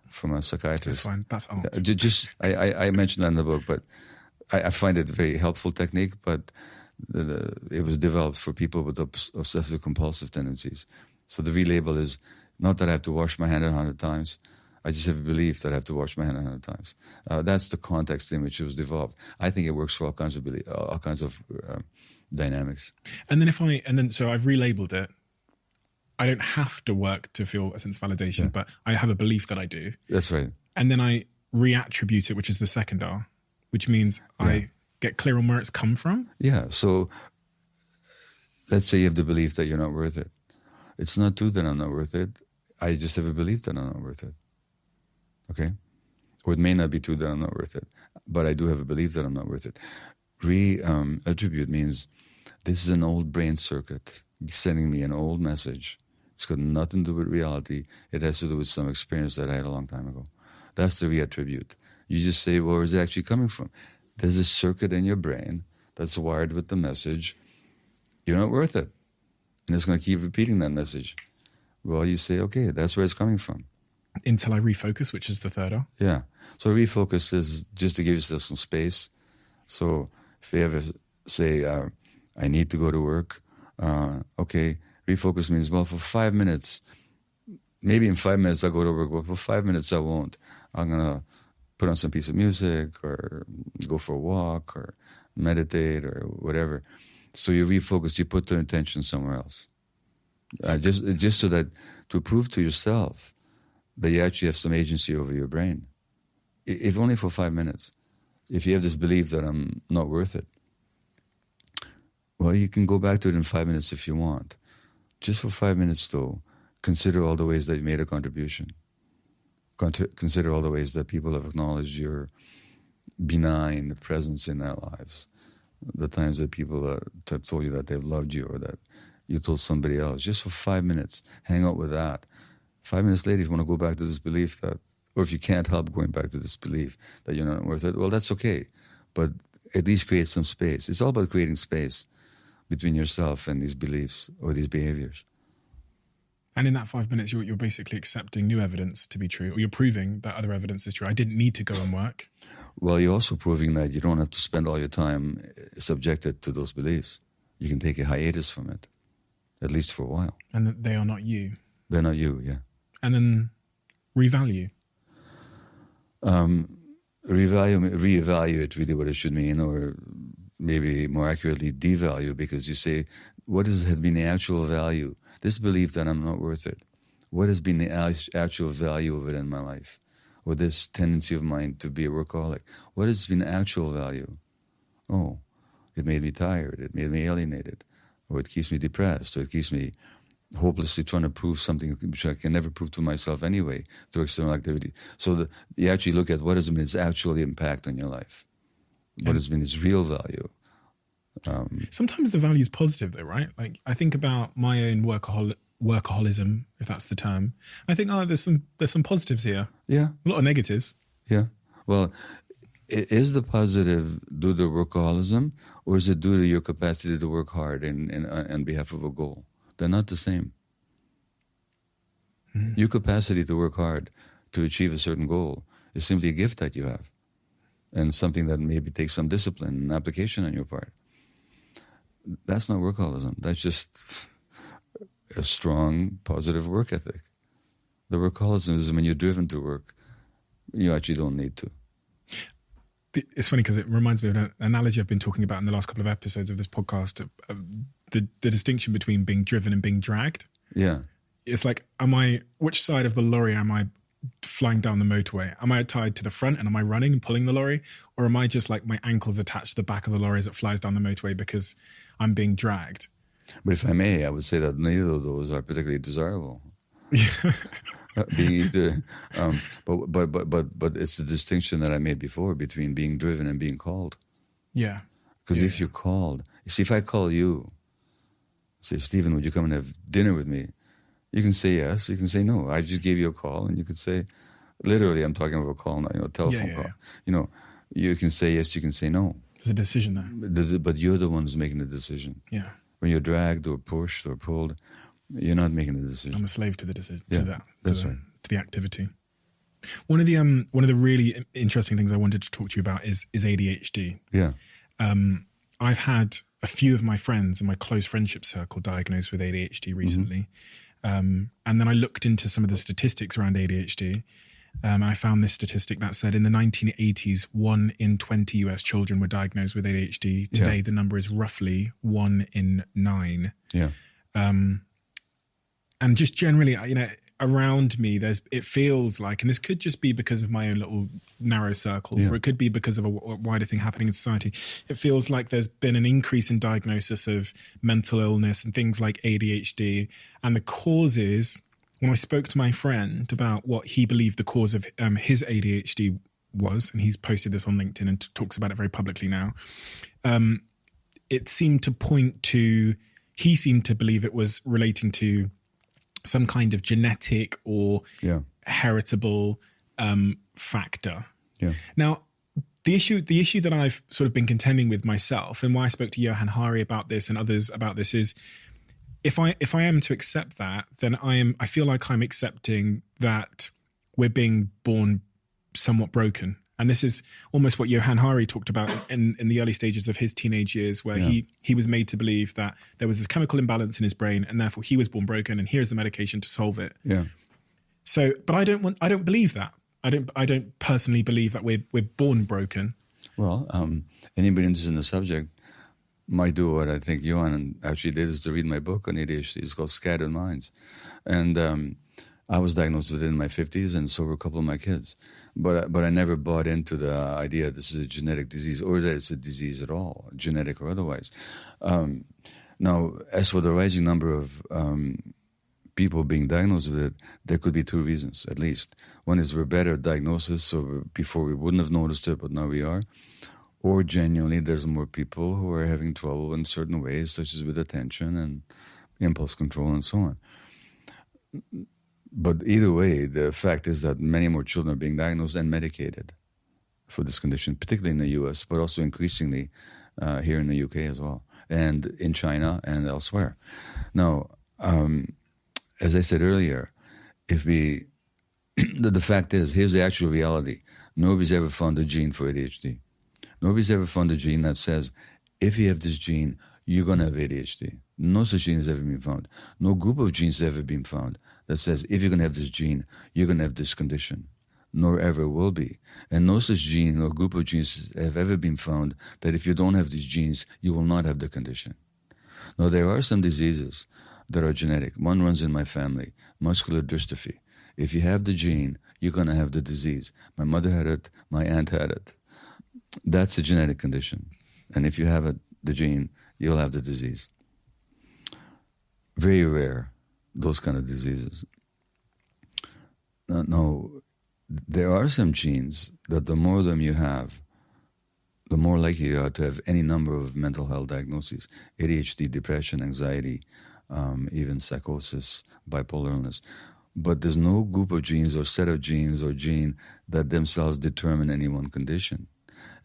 from a psychiatrist. That's fine. That's art. I mentioned that in the book, but I find it a very helpful technique, but it was developed for people with obsessive compulsive tendencies. So the relabel is not that I have to wash my hand 100 times. I just have a belief that I have to wash my hand 100 times. That's the context in which it was developed. I think it works for all kinds of dynamics. And then so I've relabeled it. I don't have to work to feel a sense of validation, but I have a belief that I do. That's right. And then I reattribute it, which is the second R, which means I get clear on where it's come from. Yeah. So let's say you have the belief that you're not worth it. It's not true that I'm not worth it. I just have a belief that I'm not worth it. Okay? Or it may not be true that I'm not worth it, but I do have a belief that I'm not worth it. Attribute means this is an old brain circuit sending me an old message. It's got nothing to do with reality. It has to do with some experience that I had a long time ago. That's the reattribute. You just say, well, where's it actually coming from? There's a circuit in your brain that's wired with the message, you're not worth it. And it's going to keep repeating that message. Well, you say, okay, that's where it's coming from. Until I refocus, which is the third R. Yeah. So refocus is just to give yourself some space. So if you ever say, I need to go to work, okay, refocus means, well, for 5 minutes, maybe in 5 minutes I'll go to work, but for 5 minutes I won't. I'm going to put on some piece of music or go for a walk or meditate or whatever. So you refocus, you put the intention somewhere else. Just so that, to prove to yourself that you actually have some agency over your brain. If only for 5 minutes. If you have this belief that I'm not worth it, well, you can go back to it in 5 minutes if you want. Just for 5 minutes, though, consider all the ways that you made a contribution. Consider all the ways that people have acknowledged your benign presence in their lives. The times that people have told you that they've loved you or that you told somebody else. Just for 5 minutes, hang out with that. 5 minutes later, if you want to go back to this belief that, or if you can't help going back to this belief that you're not worth it, well, that's okay. But at least create some space. It's all about creating space between yourself and these beliefs or these behaviors. And in that 5 minutes, you're basically accepting new evidence to be true, or you're proving that other evidence is true. I didn't need to go and work. Well, you're also proving that you don't have to spend all your time subjected to those beliefs. You can take a hiatus from it, at least for a while. And that they are not you. They're not you, yeah. And then revalue. Reevaluate really what it should mean, or maybe more accurately, devalue, because you say, what has been the actual value? This belief that I'm not worth it. What has been the actual value of it in my life? Or this tendency of mine to be a workaholic. What has been the actual value? Oh, it made me tired. It made me alienated. or it keeps me depressed, or it keeps me hopelessly trying to prove something which I can never prove to myself anyway through external activity. So you actually look at what has been its actual impact on your life, what has been its real value. Sometimes the value is positive though, right? Like I think about my own workaholism, if that's the term. I think, there's some positives here. Yeah. A lot of negatives. Yeah. Well, is the positive due to workaholism, or is it due to your capacity to work hard on behalf of a goal? They're not the same. Mm-hmm. Your capacity to work hard to achieve a certain goal is simply a gift that you have, and something that maybe takes some discipline and application on your part. That's not workaholism. That's just a strong, positive work ethic. The workaholism is when you're driven to work, you actually don't need to. It's funny because it reminds me of an analogy I've been talking about in the last couple of episodes of this podcast, the distinction between being driven and being dragged. Yeah. It's like, which side of the lorry am I flying down the motorway? Am I tied to the front and am I running and pulling the lorry? Or am I just like my ankles attached to the back of the lorry as it flies down the motorway because I'm being dragged? But if I may, I would say that neither of those are particularly desirable. Being either, but it's the distinction that I made before between being driven and being called. Yeah. Because if you're called, you see, if I call you, say, Stephen, would you come and have dinner with me? You can say yes, you can say no. I just gave you a call, and you could say, literally, I'm talking about a call now, a telephone call. Yeah. You can say yes, you can say no. There's a decision there. But you're the one who's making the decision. Yeah. When you're dragged or pushed or pulled, you're not making the decision. I'm a slave to the decision. Yeah, that's right. To the activity. One of the really interesting things I wanted to talk to you about is ADHD. Yeah. I've had a few of my friends in my close friendship circle diagnosed with ADHD recently. Mm-hmm. And then I looked into some of the statistics around ADHD. And I found this statistic that said in the 1980s, 1 in 20 US children were diagnosed with ADHD. Today, the number is roughly 1 in 9. Yeah. And just generally, around me, it feels like, and this could just be because of my own little narrow circle, or it could be because of a wider thing happening in society. It feels like there's been an increase in diagnosis of mental illness and things like ADHD. And the causes, when I spoke to my friend about what he believed the cause of his ADHD was, and he's posted this on LinkedIn and talks about it very publicly now, it seemed to point to, he seemed to believe it was relating to some kind of genetic or heritable factor. Yeah. Now, the issue that I've sort of been contending with myself, and why I spoke to Johan Hari about this and others about this, is if I am to accept that, then I feel like I'm accepting that we're being born somewhat broken. And this is almost what Johan Hari talked about in the early stages of his teenage years, where he was made to believe that there was this chemical imbalance in his brain, and therefore he was born broken, and here's the medication to solve it. Yeah. So, but I don't believe that. I don't personally believe that we're born broken. Well, anybody interested in the subject might do what I think Johan actually did, is to read my book on ADHD. It's called Scattered Minds. And I was diagnosed with it in my 50s, and so were a couple of my kids. But I never bought into the idea this is a genetic disease, or that it's a disease at all, genetic or otherwise. Now, as for the rising number of people being diagnosed with it, there could be two reasons, at least. One is we're better at diagnosis, so before we wouldn't have noticed it, but now we are. Or genuinely, there's more people who are having trouble in certain ways, such as with attention and impulse control and so on. But either way, the fact is that many more children are being diagnosed and medicated for this condition, particularly in the U.S., but also increasingly here in the U.K. as well, and in China and elsewhere. Now, as I said earlier, the fact is, here's the actual reality. Nobody's ever found a gene for ADHD. Nobody's ever found a gene that says, if you have this gene, you're going to have ADHD. No such gene has ever been found. No group of genes has ever been found that says, if you're going to have this gene, you're going to have this condition. Nor ever will be. And no such gene or group of genes have ever been found that if you don't have these genes, you will not have the condition. Now, there are some diseases that are genetic. One runs in my family, muscular dystrophy. If you have the gene, you're going to have the disease. My mother had it, my aunt had it. That's a genetic condition. And if you have the gene, you'll have the disease. Very rare, those kind of diseases. Now, there are some genes that the more of them you have, the more likely you are to have any number of mental health diagnoses: ADHD, depression, anxiety, even psychosis, bipolar illness. But there's no group of genes or set of genes or gene that themselves determine any one condition.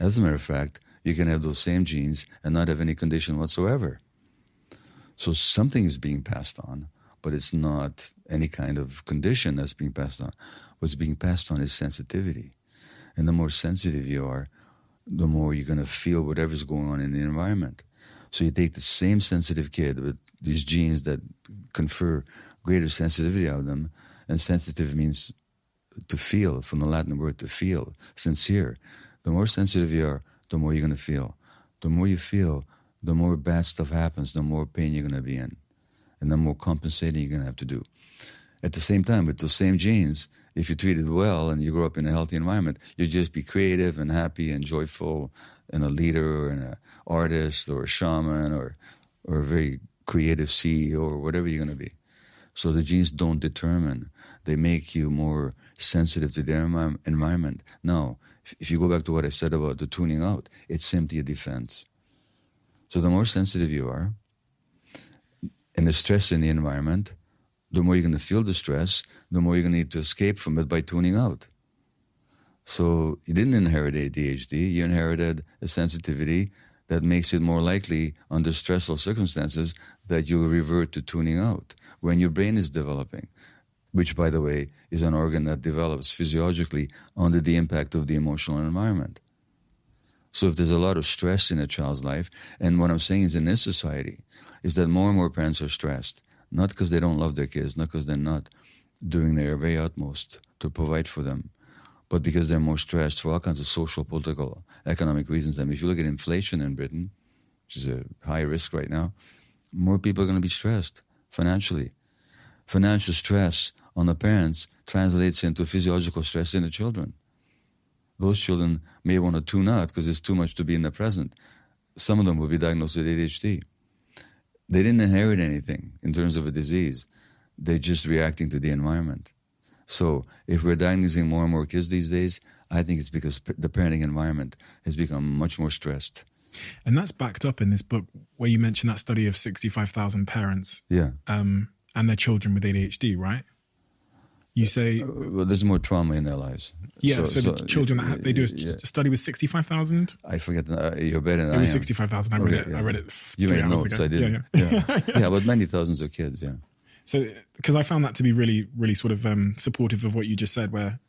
As a matter of fact, you can have those same genes and not have any condition whatsoever. So something is being passed on, but it's not any kind of condition that's being passed on. What's being passed on is sensitivity. And the more sensitive you are, the more you're going to feel whatever's going on in the environment. So you take the same sensitive kid with these genes that confer greater sensitivity out of them, and sensitive means to feel, from the Latin word to feel, sincere. The more sensitive you are, the more you're going to feel. The more you feel, the more bad stuff happens, the more pain you're going to be in, and the more compensating you're going to have to do. At the same time, with those same genes, if you treat it well and you grow up in a healthy environment, you'll just be creative and happy and joyful and a leader or an artist or a shaman or a very creative CEO or whatever you're going to be. So the genes don't determine. They make you more sensitive to their environment. Now, if you go back to what I said about the tuning out, it's simply a defense. So the more sensitive you are, and the stress in the environment, the more you're going to feel the stress, the more you're going to need to escape from it by tuning out. So you didn't inherit ADHD, you inherited a sensitivity that makes it more likely under stressful circumstances that you will revert to tuning out when your brain is developing, which, by the way, is an organ that develops physiologically under the impact of the emotional environment. So if there's a lot of stress in a child's life, and what I'm saying is in this society, is that more and more parents are stressed, not because they don't love their kids, not because they're not doing their very utmost to provide for them, but because they're more stressed for all kinds of social, political, economic reasons. I mean, if you look at inflation in Britain, which is a high risk right now, more people are going to be stressed financially. Financial stress on the parents translates into physiological stress in the children. Those children may want to tune out because it's too much to be in the present. Some of them will be diagnosed with ADHD. They didn't inherit anything in terms of a disease. They're just reacting to the environment. So if we're diagnosing more and more kids these days, I think it's because the parenting environment has become much more stressed. And that's backed up in this book where you mentioned that study of 65,000 parents and their children with ADHD, right? You say... well, there's more trauma in their lives. Yeah, so the children, they do a study with 65,000? I forget, you're better than I am. It was 65,000. I read it 3 hours ago. I didn't. Yeah, but many thousands of kids, yeah. So, because I found that to be really, really sort of supportive of what you just said, where,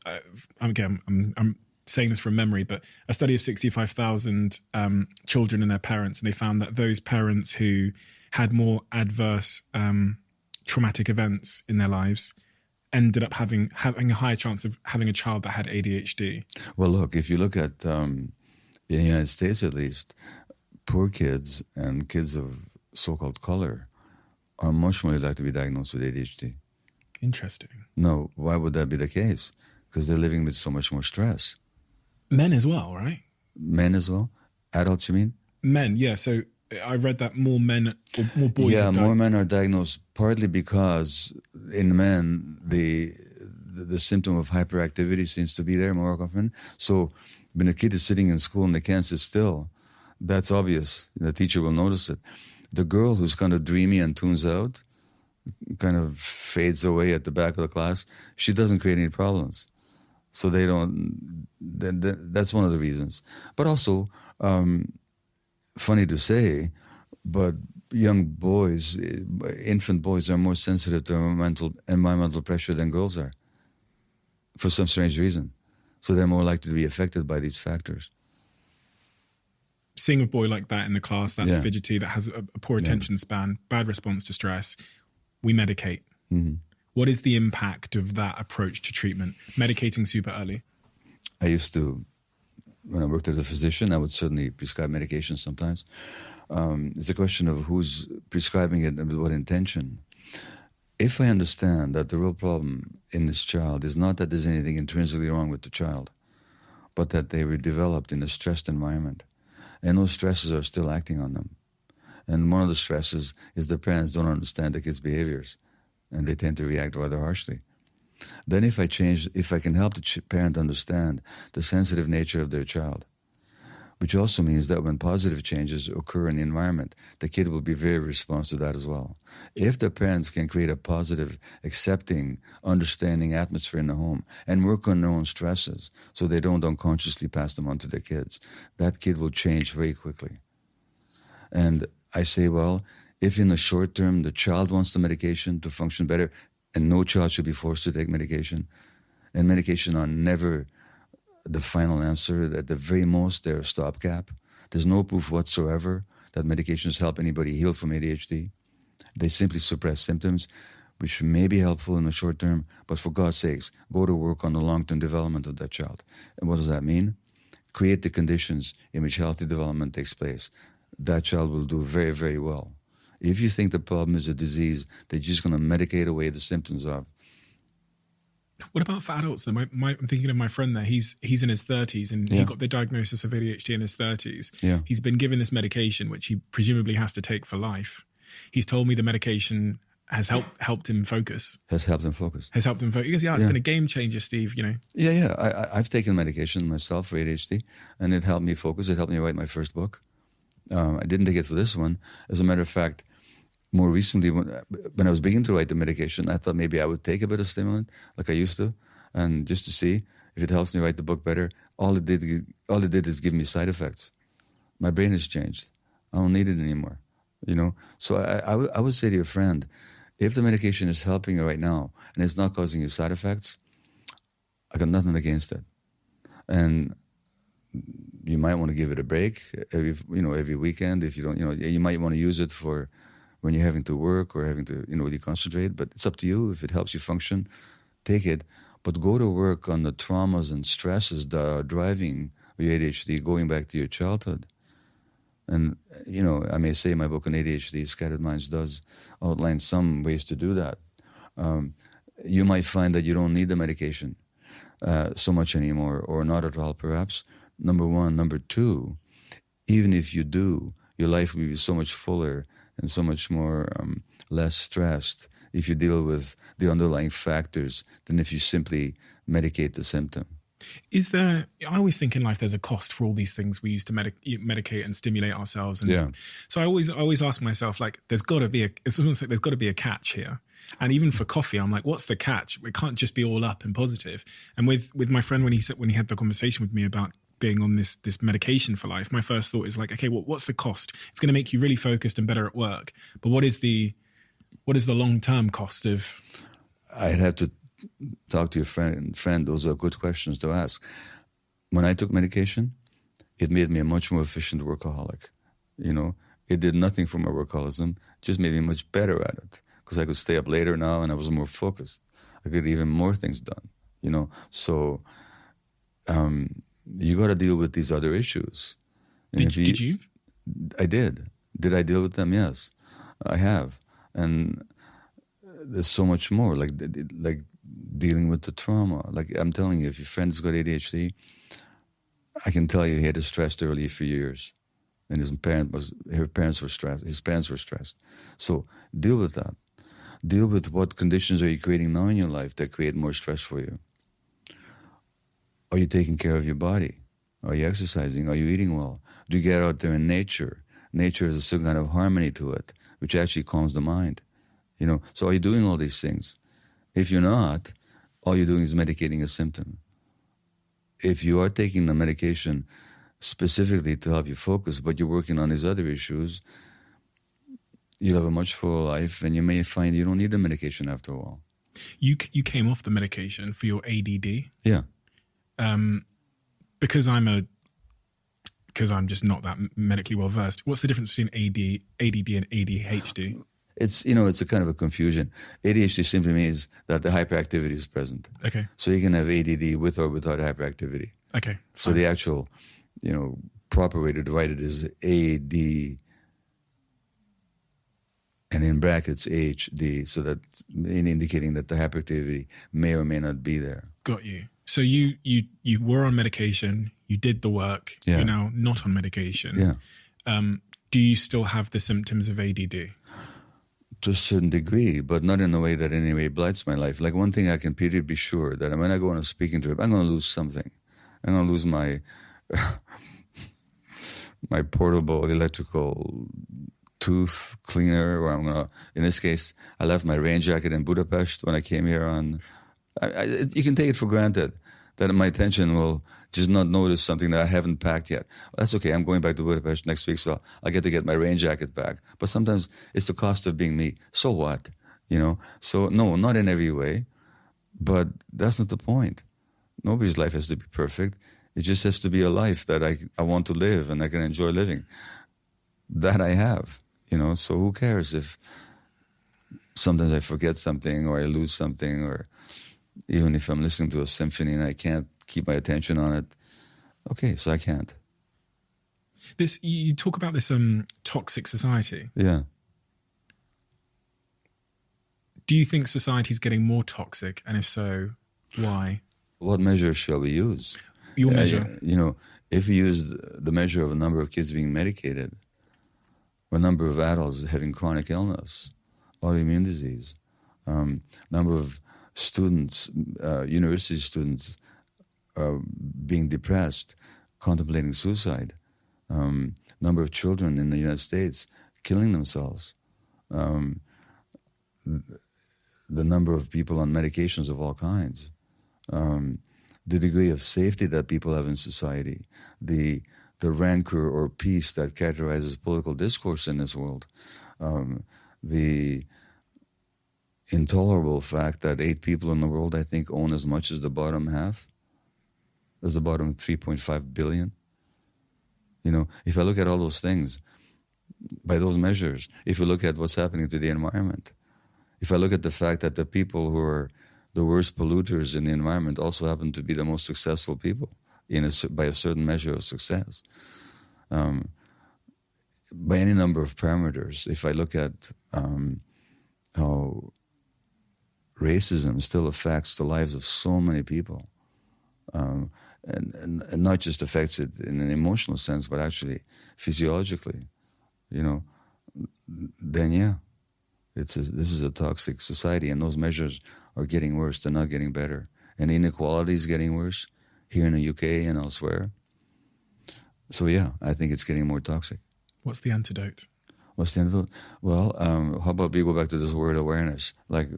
I'm saying this from memory, but a study of 65,000 children and their parents, and they found that those parents who had more adverse traumatic events in their lives ended up having a higher chance of having a child that had ADHD. Well, look, if you look at, in the United States at least, poor kids and kids of so-called color are much more likely to be diagnosed with ADHD. Interesting. No, why would that be the case? Because they're living with so much more stress. Men as well, right? Men as well? Adults, you mean? Men, yeah. So I read that more men or more boys. Yeah, more men are diagnosed partly because in men the symptom of hyperactivity seems to be there more often. So when a kid is sitting in school and they can't sit still, that's obvious. The teacher will notice it. The girl who's kind of dreamy and tunes out, kind of fades away at the back of the class, she doesn't create any problems. So they don't, that's one of the reasons. But also, funny to say, but young boys, infant boys are more sensitive to environmental pressure than girls are, for some strange reason. So they're more likely to be affected by these factors. Seeing a boy like that in the class, that's fidgety, that has a poor attention span, bad response to stress, we medicate. Mm-hmm. What is the impact of that approach to treatment, medicating super early? I used to, when I worked as a physician, I would certainly prescribe medication sometimes. It's a question of who's prescribing it and with what intention. If I understand that the real problem in this child is not that there's anything intrinsically wrong with the child, but that they were developed in a stressed environment, and those stresses are still acting on them. And one of the stresses is the parents don't understand the kids' behaviors, and they tend to react rather harshly. Then if I can help the parent understand the sensitive nature of their child, which also means that when positive changes occur in the environment, the kid will be very responsive to that as well. If the parents can create a positive, accepting, understanding atmosphere in the home and work on their own stresses so they don't unconsciously pass them on to their kids, that kid will change very quickly. And I say, well, if in the short term the child wants the medication to function better, and no child should be forced to take medication, and medication are never the final answer, at the very most they're a stopgap. There's no proof whatsoever that medications help anybody heal from ADHD. They simply suppress symptoms, which may be helpful in the short term, but for God's sakes, go to work on the long-term development of that child. And what does that mean? Create the conditions in which healthy development takes place. That child will do very, very well. If you think the problem is a disease that you're just going to medicate away the symptoms of. What about for adults then? I'm thinking of my friend there. He's in his 30s and he got the diagnosis of ADHD in his 30s. Yeah. He's been given this medication, which he presumably has to take for life. He's told me the medication has helped him focus. Has helped him focus. He goes, it's been a game changer, Steve, you know. Yeah. I've taken medication myself for ADHD, and it helped me focus. It helped me write my first book. I didn't take it for this one. As a matter of fact, more recently, when I was beginning to write the medication, I thought maybe I would take a bit of stimulant like I used to, and just to see if it helps me write the book better. All it did is give me side effects. My brain has changed. I don't need it anymore, you know. So I would say to your friend, if the medication is helping you right now and it's not causing you side effects, I got nothing against it. And you might want to give it a break every weekend. If you don't, you might want to use it for when you're having to work or having to, really concentrate. But it's up to you. If it helps you function, take it. But go to work on the traumas and stresses that are driving your ADHD, going back to your childhood. And, I may say my book on ADHD, Scattered Minds, does outline some ways to do that. You might find that you don't need the medication so much anymore, or not at all, perhaps. Number one. Number two, even if you do, your life will be so much fuller and so much more less stressed if you deal with the underlying factors than if you simply medicate the symptom. I always think in life there's a cost for all these things we use to medicate and stimulate ourselves. And so I always ask myself, like, it's almost like there's got to be a catch here. And even for coffee, I'm like, what's the catch? It can't just be all up and positive. And with my friend, when he had the conversation with me about being on this medication for life, my first thought is like, okay, well, what's the cost? It's going to make you really focused and better at work. But what is the long-term cost of? I'd have to talk to your friend. Those are good questions to ask. When I took medication, it made me a much more efficient workaholic. It did nothing for my workaholism, just made me much better at it because I could stay up later now and I was more focused. I could get even more things done, So you got to deal with these other issues. And did you? I did. Did I deal with them? Yes, I have. And there's so much more, like dealing with the trauma. Like I'm telling you, if your friend's got ADHD, I can tell you he had it stressed early for years. And his parents were stressed. So deal with that. Deal with what conditions are you creating now in your life that create more stress for you. Are you taking care of your body? Are you exercising? Are you eating well? Do you get out there in nature? Nature has a certain kind of harmony to it, which actually calms the mind. So are you doing all these things? If you're not, all you're doing is medicating a symptom. If you are taking the medication specifically to help you focus, but you're working on these other issues, you'll have a much fuller life, and you may find you don't need the medication after a while. You came off the medication for your ADD? Yeah. Because I'm just not that medically well versed. What's the difference between ADD and ADHD? It's a kind of a confusion. ADHD simply means that the hyperactivity is present. Okay. So you can have ADD with or without hyperactivity. Okay. So the actual, proper way to write it is AD, and in brackets HD, so that's indicating that the hyperactivity may or may not be there. Got you. So you were on medication. You did the work. Yeah. You're now not on medication. Yeah. do you still have the symptoms of ADD? To a certain degree, but not in a way that in any way blights my life. Like one thing I can pretty be sure that when I go on a speaking trip, I'm going to lose something. I'm going to lose my my portable electrical tooth cleaner, or I'm going to, in this case, I left my rain jacket in Budapest when I came here you can take it for granted that my attention will just not notice something that I haven't packed yet. Well, that's okay. I'm going back to Budapest next week, so I'll get to get my rain jacket back. But sometimes it's the cost of being me. So what? So no, not in every way, but that's not the point. Nobody's life has to be perfect. It just has to be a life that I want to live and I can enjoy living. That I have, so who cares if sometimes I forget something or I lose something, or even if I'm listening to a symphony and I can't keep my attention on it. Okay, so I can't. You talk about this toxic society. Yeah. Do you think society's getting more toxic? And if so, why? What measure shall we use? Your measure. If we use the measure of a number of kids being medicated, or a number of adults having chronic illness, autoimmune disease, number of students, university students, being depressed, contemplating suicide, number of children in the United States killing themselves, the number of people on medications of all kinds, the degree of safety that people have in society, the rancor or peace that characterizes political discourse in this world, the intolerable fact that 8 people in the world, I think, own as much as the bottom half, as the bottom 3.5 billion. If I look at all those things, by those measures, if you look at what's happening to the environment, if I look at the fact that the people who are the worst polluters in the environment also happen to be the most successful people by a certain measure of success, by any number of parameters, if I look at how racism still affects the lives of so many people, and not just affects it in an emotional sense, but actually physiologically, then yeah, this is a toxic society, and those measures are getting worse. They're not getting better. And inequality is getting worse here in the UK and elsewhere. So yeah, I think it's getting more toxic. What's the antidote? What's the antidote? Well, how about we go back to this word awareness? Like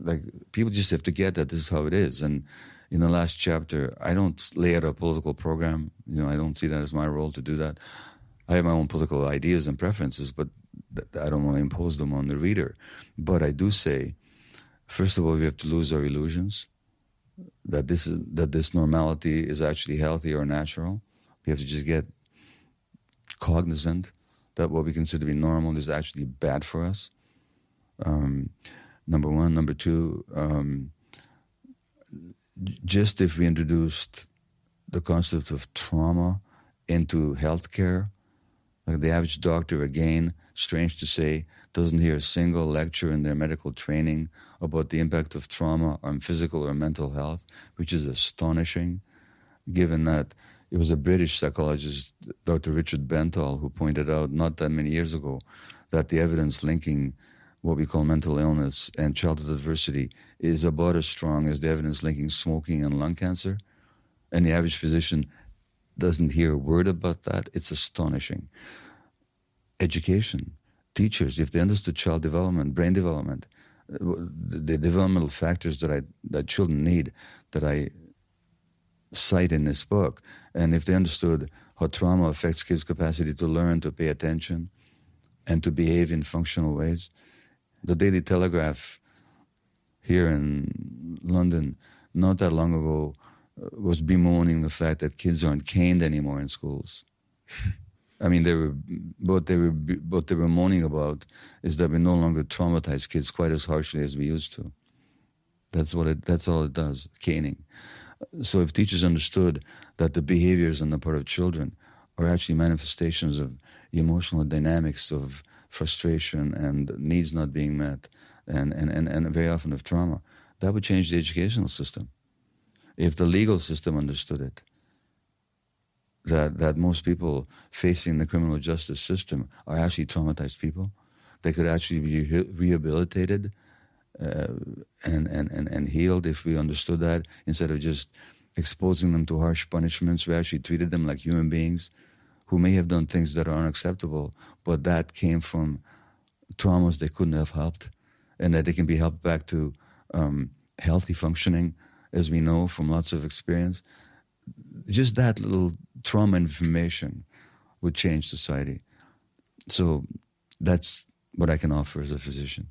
people just have to get that this is how it is. And in the last chapter, I don't lay out a political program. I don't see that as my role to do that. I have my own political ideas and preferences, but I don't want to impose them on the reader. But I do say, first of all, we have to lose our illusions that this normality is actually healthy or natural. We have to just get cognizant that what we consider to be normal is actually bad for us. Number one. Number two, just if we introduced the concept of trauma into healthcare, like the average doctor, again, strange to say, doesn't hear a single lecture in their medical training about the impact of trauma on physical or mental health, which is astonishing, given that it was a British psychologist, Dr. Richard Bentall, who pointed out not that many years ago that the evidence linking what we call mental illness and childhood adversity is about as strong as the evidence linking smoking and lung cancer. And the average physician doesn't hear a word about that. It's astonishing. Education, teachers, if they understood child development, brain development, the developmental factors that children need, that I cite in this book, and if they understood how trauma affects kids' capacity to learn, to pay attention, and to behave in functional ways. The Daily Telegraph here in London, not that long ago, was bemoaning the fact that kids aren't caned anymore in schools. I mean, what they were moaning about is that we no longer traumatize kids quite as harshly as we used to. That's all it does, caning. So if teachers understood that the behaviors on the part of children are actually manifestations of emotional dynamics of frustration and needs not being met, and very often of trauma, that would change the educational system. If the legal system understood it, that most people facing the criminal justice system are actually traumatized people. They could actually be rehabilitated and healed if we understood that. Instead of just exposing them to harsh punishments, we actually treated them like human beings who may have done things that are unacceptable, but that came from traumas they couldn't have helped, and that they can be helped back to healthy functioning, as we know from lots of experience. Just that little trauma information would change society. So that's what I can offer as a physician.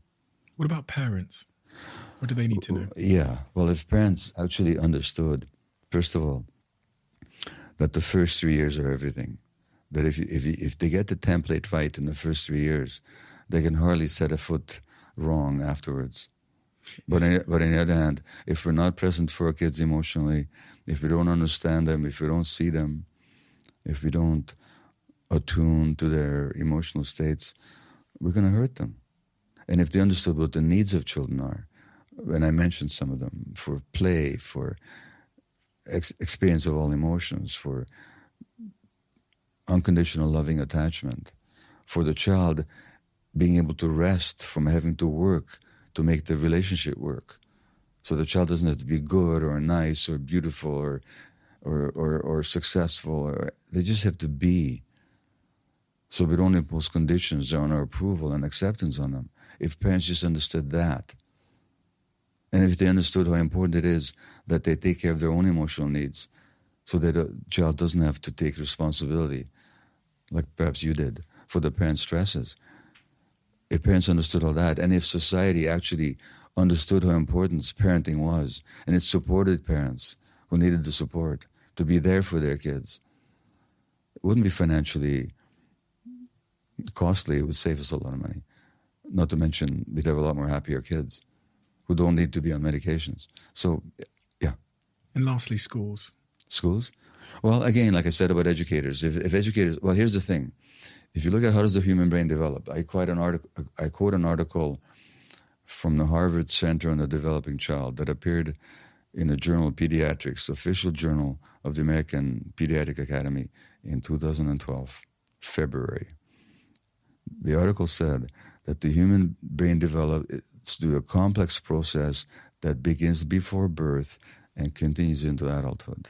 What about parents? What do they need to know? Yeah, well, if parents actually understood, first of all, that the first 3 years are everything, that if they get the template right in the first 3 years, they can hardly set a foot wrong afterwards. But on the other hand, if we're not present for our kids emotionally, if we don't understand them, if we don't see them, if we don't attune to their emotional states, we're going to hurt them. And if they understood what the needs of children are, and I mentioned some of them, for play, for experience of all emotions, for unconditional loving attachment, for the child being able to rest from having to work to make the relationship work. So the child doesn't have to be good or nice or beautiful or successful. They just have to be. So we don't impose conditions on our approval and acceptance on them. If parents just understood that, and if they understood how important it is that they take care of their own emotional needs so that a child doesn't have to take responsibility, like perhaps you did, for the parents' stresses. If parents understood all that, and if society actually understood how important parenting was, and it supported parents who needed the support to be there for their kids, it wouldn't be financially costly. It would save us a lot of money. Not to mention, we'd have a lot more happier kids who don't need to be on medications. So, yeah. And lastly, schools. Schools? Well, again, like I said about educators, if educators, well, here's the thing. If you look at how does the human brain develop, I quote an article from the Harvard Center on the Developing Child that appeared in the journal Pediatrics, official journal of the American Pediatric Academy in 2012, February. The article said that the human brain develops through a complex process that begins before birth and continues into adulthood.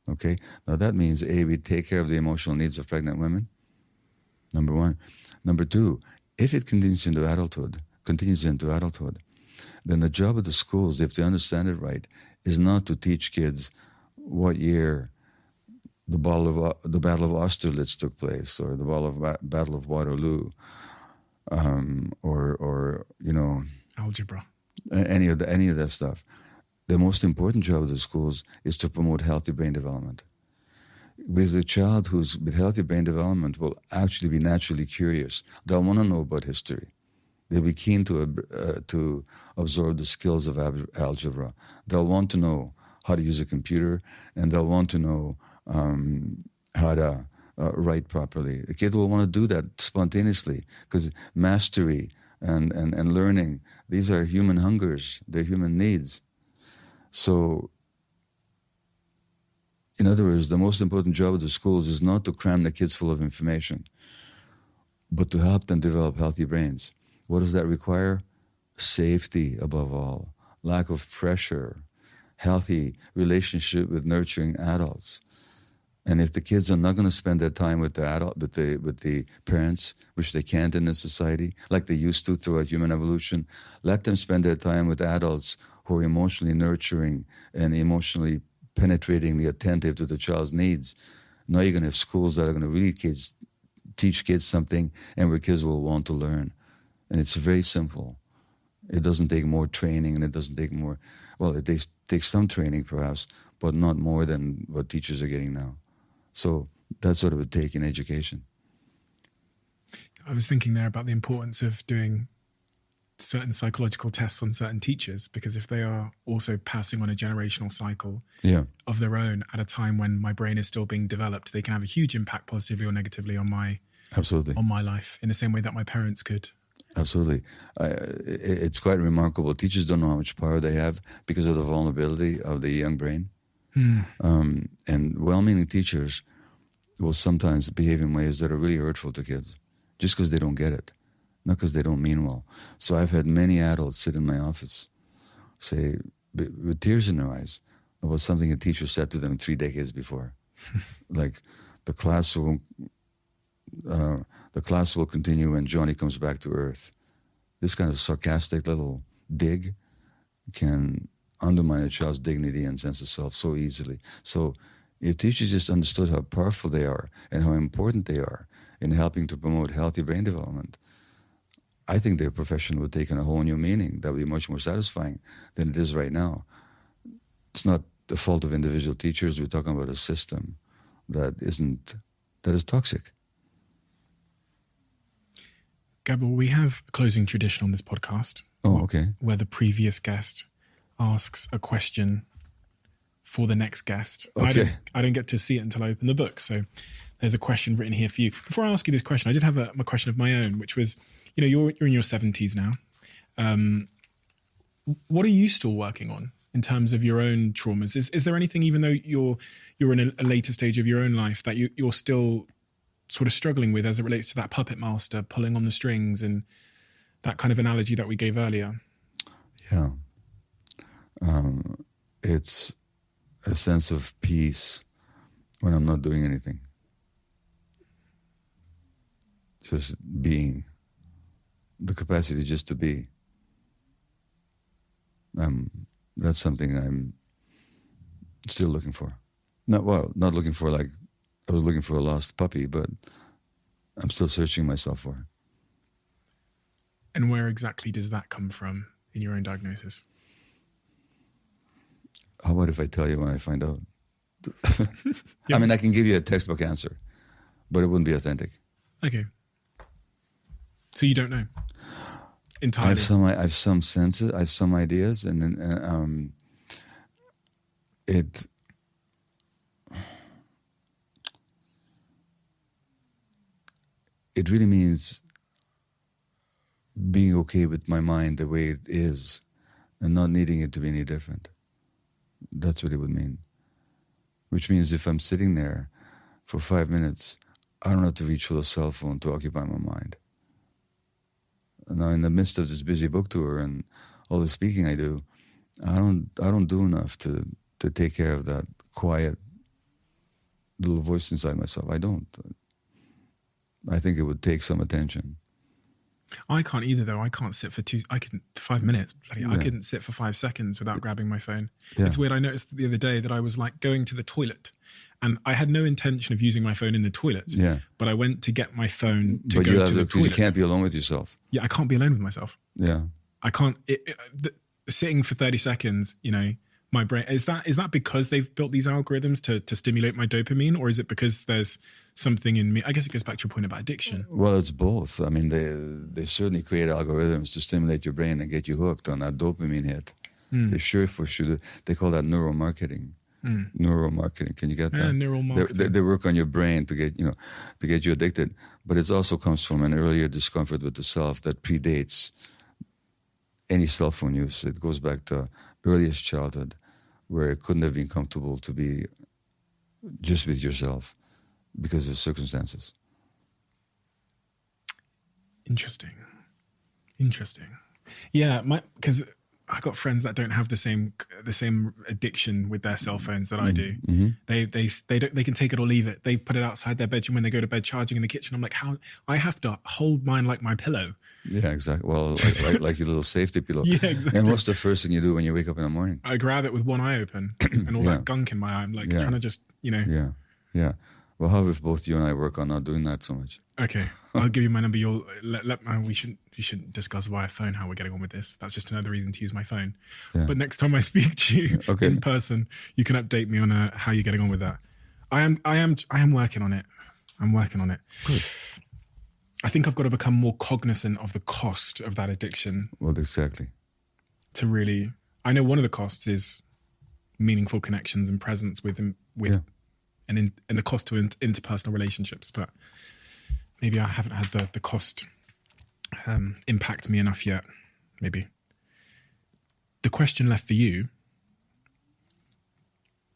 Okay? Now that means, A, we take care of the emotional needs of pregnant women, number one. Number two, if it continues into adulthood, then the job of the schools, if they understand it right, is not to teach kids what year the Battle of Austerlitz took place, or the Battle of Waterloo, or algebra, any of that stuff. The most important job of the schools is to promote healthy brain development. With a child who's with healthy brain development will actually be naturally curious. They'll want to know about history. They'll be keen to absorb the skills of algebra. They'll want to know how to use a computer, and they'll want to know how to write properly. A kid will want to do that spontaneously, because mastery and learning, these are human hungers, they're human needs. So, in other words, the most important job of the schools is not to cram the kids full of information, but to help them develop healthy brains. What does that require? Safety, above all, lack of pressure, healthy relationship with nurturing adults. And if the kids are not going to spend their time with the parents, which they can't in this society, like they used to throughout human evolution, let them spend their time with adults who are emotionally nurturing and emotionally penetratingly attentive to the child's needs. Now you're going to have schools that are going to really teach kids something, and where kids will want to learn. And it's very simple. It doesn't take more training, and it doesn't take more, well, it takes some training perhaps, but not more than what teachers are getting now. So that's what it would take in education. I was thinking there about the importance of doing certain psychological tests on certain teachers, because if they are also passing on a generational cycle of their own at a time when my brain is still being developed, they can have a huge impact positively or negatively on my life, in the same way that my parents could. Absolutely. It's quite remarkable. Teachers don't know how much power they have because of the vulnerability of the young brain. And well-meaning teachers will sometimes behave in ways that are really hurtful to kids, just because they don't get it, not because they don't mean well. So I've had many adults sit in my office, say, with tears in their eyes, about something a teacher said to them 3 decades before. Like, the class will continue when Johnny comes back to Earth. This kind of sarcastic little dig can undermine a child's dignity and sense of self so easily. So if teachers just understood how powerful they are and how important they are in helping to promote healthy brain development, I think their profession would take on a whole new meaning that would be much more satisfying than it is right now. It's not the fault of individual teachers. We're talking about a system that is toxic. Gabor, we have a closing tradition on this podcast. Oh, okay. Where the previous guest asks a question for the next guest. Okay. I don't get to see it until I open the book. So there's a question written here for you. Before I ask you this question, I did have a question of my own, which was, you're in your 70s now. What are you still working on in terms of your own traumas? Is there anything, even though you're in a later stage of your own life, that you're still sort of struggling with as it relates to that puppet master pulling on the strings and that kind of analogy that we gave earlier? Yeah. It's a sense of peace when I'm not doing anything. Just being. The capacity just to be. That's something I'm still looking for. Not looking for like I was looking for a lost puppy, but I'm still searching myself for. And where exactly does that come from in your own diagnosis? How about if I tell you when I find out? Yeah. I mean, I can give you a textbook answer, but it wouldn't be authentic. Okay. So you don't know entirely? I have some senses, I have some ideas, and then it really means being okay with my mind the way it is and not needing it to be any different. That's what it would mean. Which means if I'm sitting there for 5 minutes, I don't have to reach for the cell phone to occupy my mind. Now, in the midst of this busy book tour and all the speaking I do, I don't do enough to take care of that quiet little voice inside myself. I don't. I think it would take some attention. I can't either, though. I can't sit for 5 minutes. I couldn't sit for 5 seconds without grabbing my phone. Yeah. It's weird. I noticed the other day that I was like going to the toilet, and I had no intention of using my phone in the toilet. Yeah. But I went to get my phone to go to the toilet. You can't be alone with yourself. Yeah, I can't be alone with myself. Yeah. I can't. Sitting for 30 seconds, my brain, is that because they've built these algorithms to stimulate my dopamine, or is it because there's something in me? I guess it goes back to your point about addiction. Well, it's both. I mean, they certainly create algorithms to stimulate your brain and get you hooked on that dopamine hit. They sure do. They call that neuromarketing. Neuromarketing. Can you get that? Yeah, neural marketing. They work on your brain to get you addicted. But it also comes from an earlier discomfort with the self that predates any cell phone use. It goes back to earliest childhood, where it couldn't have been comfortable to be just with yourself because of circumstances. Interesting. Yeah, because I got friends that don't have the same addiction with their cell phones that I do. Mm-hmm. They can take it or leave it. They put it outside their bedroom when they go to bed, charging in the kitchen. I'm like, how? I have to hold mine like my pillow. Yeah, exactly. Well, like your little safety pillow. Yeah, exactly. And what's the first thing you do when you wake up in the morning? I grab it with one eye open and all that gunk in my eye. I'm like trying to just, Yeah. Well, how if both you and I work on not doing that so much? Okay, I'll give you my number. You'll we shouldn't discuss via phone how we're getting on with this. That's just another reason to use my phone. Yeah. But next time I speak to you in person, you can update me on how you're getting on with that. I am working on it. I'm working on it. Good. I think I've got to become more cognizant of the cost of that addiction. Well, exactly. I know one of the costs is meaningful connections and presence with and the cost to interpersonal relationships. But maybe I haven't had the cost impact me enough yet. Maybe. The question left for you,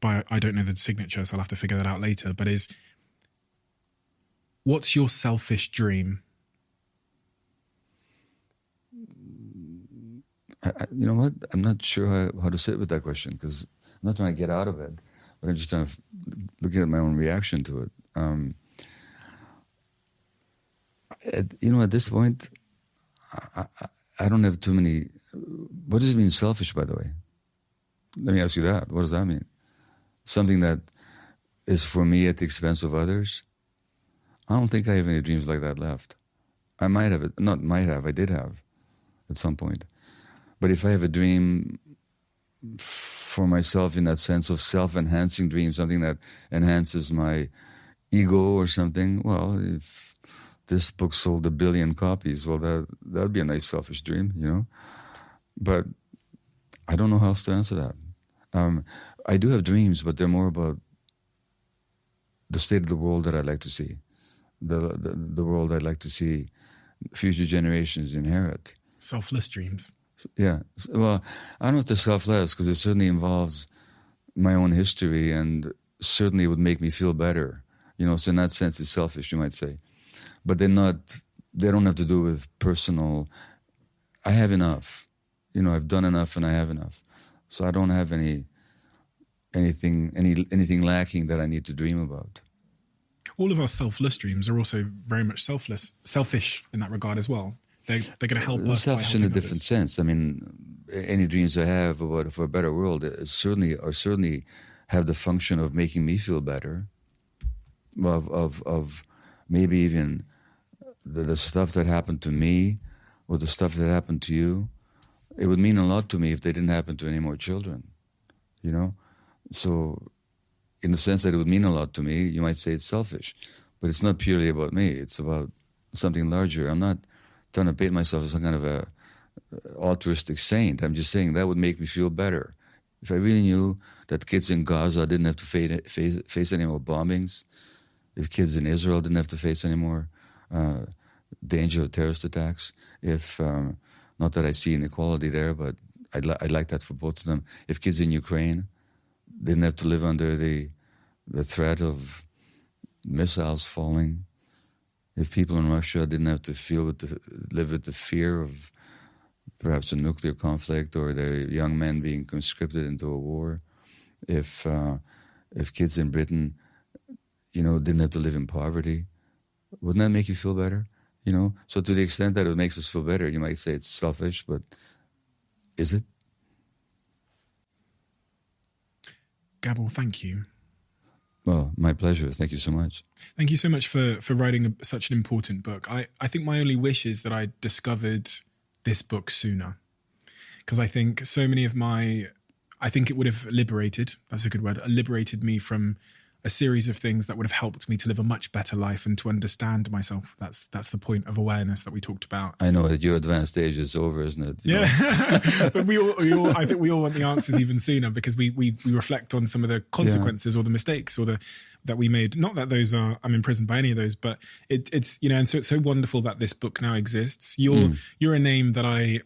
I don't know the signature, so I'll have to figure that out later, but is, What's your selfish dream? You know what? I'm not sure how to sit with that question, because I'm not trying to get out of it, but I'm just trying to looking at my own reaction to it. At this point, I don't have too many. What does it mean, selfish, by the way? Let me ask you that. What does that mean? Something that is for me at the expense of others? I don't think I have any dreams like that left. I might have it. Not might have. I did have at some point. But if I have a dream for myself in that sense of self-enhancing dream, something that enhances my ego or something, well, if this book sold 1 billion copies, well, that'd be a nice selfish dream, you know? But I don't know how else to answer that. I do have dreams, but they're more about the state of the world that I'd like to see, the world I'd like to see future generations inherit. Selfless dreams. Yeah. Well, I don't know if they're selfless, because it certainly involves my own history, and certainly would make me feel better. You know, so in that sense, it's selfish, you might say. But they don't have to do with personal. I have enough. You know, I've done enough and I have enough. So I don't have anything lacking that I need to dream about. All of our selfless dreams are also very much selfish in that regard as well. They're going to help us. Selfish in a different sense. I mean, any dreams I have about for a better world certainly have the function of making me feel better. Of maybe even the stuff that happened to me, or the stuff that happened to you. It would mean a lot to me if they didn't happen to any more children. You know, so in the sense that it would mean a lot to me, you might say it's selfish, but it's not purely about me. It's about something larger. I'm not trying to paint myself as some kind of a altruistic saint. I'm just saying that would make me feel better. If I really knew that kids in Gaza didn't have to face any more bombings, if kids in Israel didn't have to face any more danger of terrorist attacks, if, not that I see inequality there, but I'd like that for both of them. If kids in Ukraine didn't have to live under the threat of missiles falling, if people in Russia didn't have to live with the fear of perhaps a nuclear conflict, or their young men being conscripted into a war, if kids in Britain, you know, didn't have to live in poverty, wouldn't that make you feel better? You know, so to the extent that it makes us feel better, you might say it's selfish, but is it? Gabor, thank you. Well, my pleasure. Thank you so much. Thank you so much for writing such an important book. I think my only wish is that I discovered this book sooner, because I think so many of I think it would have liberated, that's a good word, liberated me from a series of things that would have helped me to live a much better life and to understand myself. That's the point of awareness that we talked about. I know that your advanced age is over, isn't it? Yeah, but I think we all want the answers even sooner, because we reflect on some of the consequences or the mistakes or that we made. Not that I'm imprisoned by any of those, but it's you know, and so it's so wonderful that this book now exists. You're a name that I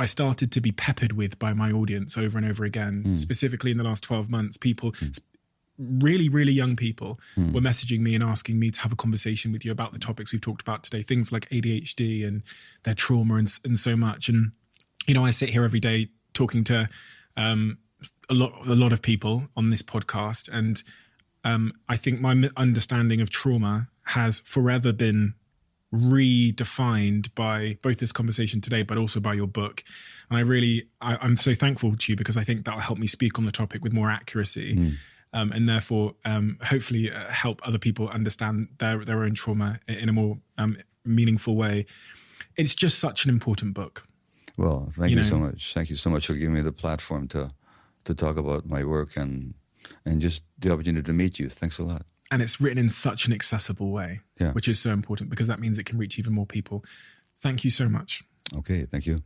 started to be peppered with by my audience over and over again, specifically in the last 12 months. People. Really, really young people were messaging me and asking me to have a conversation with you about the topics we've talked about today, things like ADHD and their trauma and so much. And, you know, I sit here every day talking to a lot of people on this podcast. And I think my understanding of trauma has forever been redefined by both this conversation today, but also by your book. And I'm so thankful to you, because I think that'll help me speak on the topic with more accuracy. And therefore, hopefully help other people understand their own trauma in a more meaningful way. It's just such an important book. Well, thank you so much. Thank you so much for giving me the platform to talk about my work and just the opportunity to meet you. Thanks a lot. And it's written in such an accessible way, which is so important, because that means it can reach even more people. Thank you so much. Okay, thank you.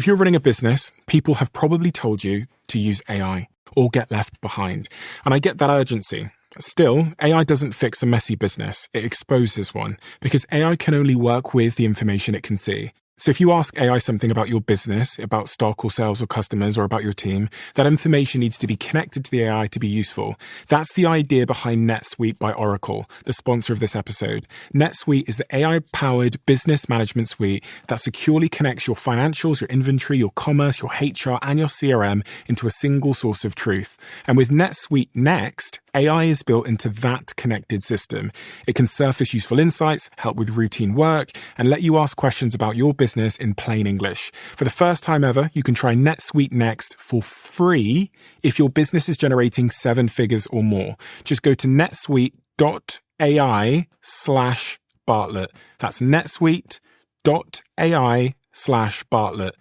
If you're running a business, people have probably told you to use AI or get left behind. And I get that urgency. Still, AI doesn't fix a messy business. It exposes one because AI can only work with the information it can see. So if you ask AI something about your business, about stock or sales or customers or about your team, that information needs to be connected to the AI to be useful. That's the idea behind NetSuite by Oracle, the sponsor of this episode. NetSuite is the AI-powered business management suite that securely connects your financials, your inventory, your commerce, your HR, and your CRM into a single source of truth. And with NetSuite Next, AI is built into that connected system. It can surface useful insights, help with routine work, and let you ask questions about your business in plain English. For the first time ever, you can try NetSuite Next for free if your business is generating 7 figures or more. Just go to netsuite.ai/Bartlett. That's netsuite.ai/Bartlett.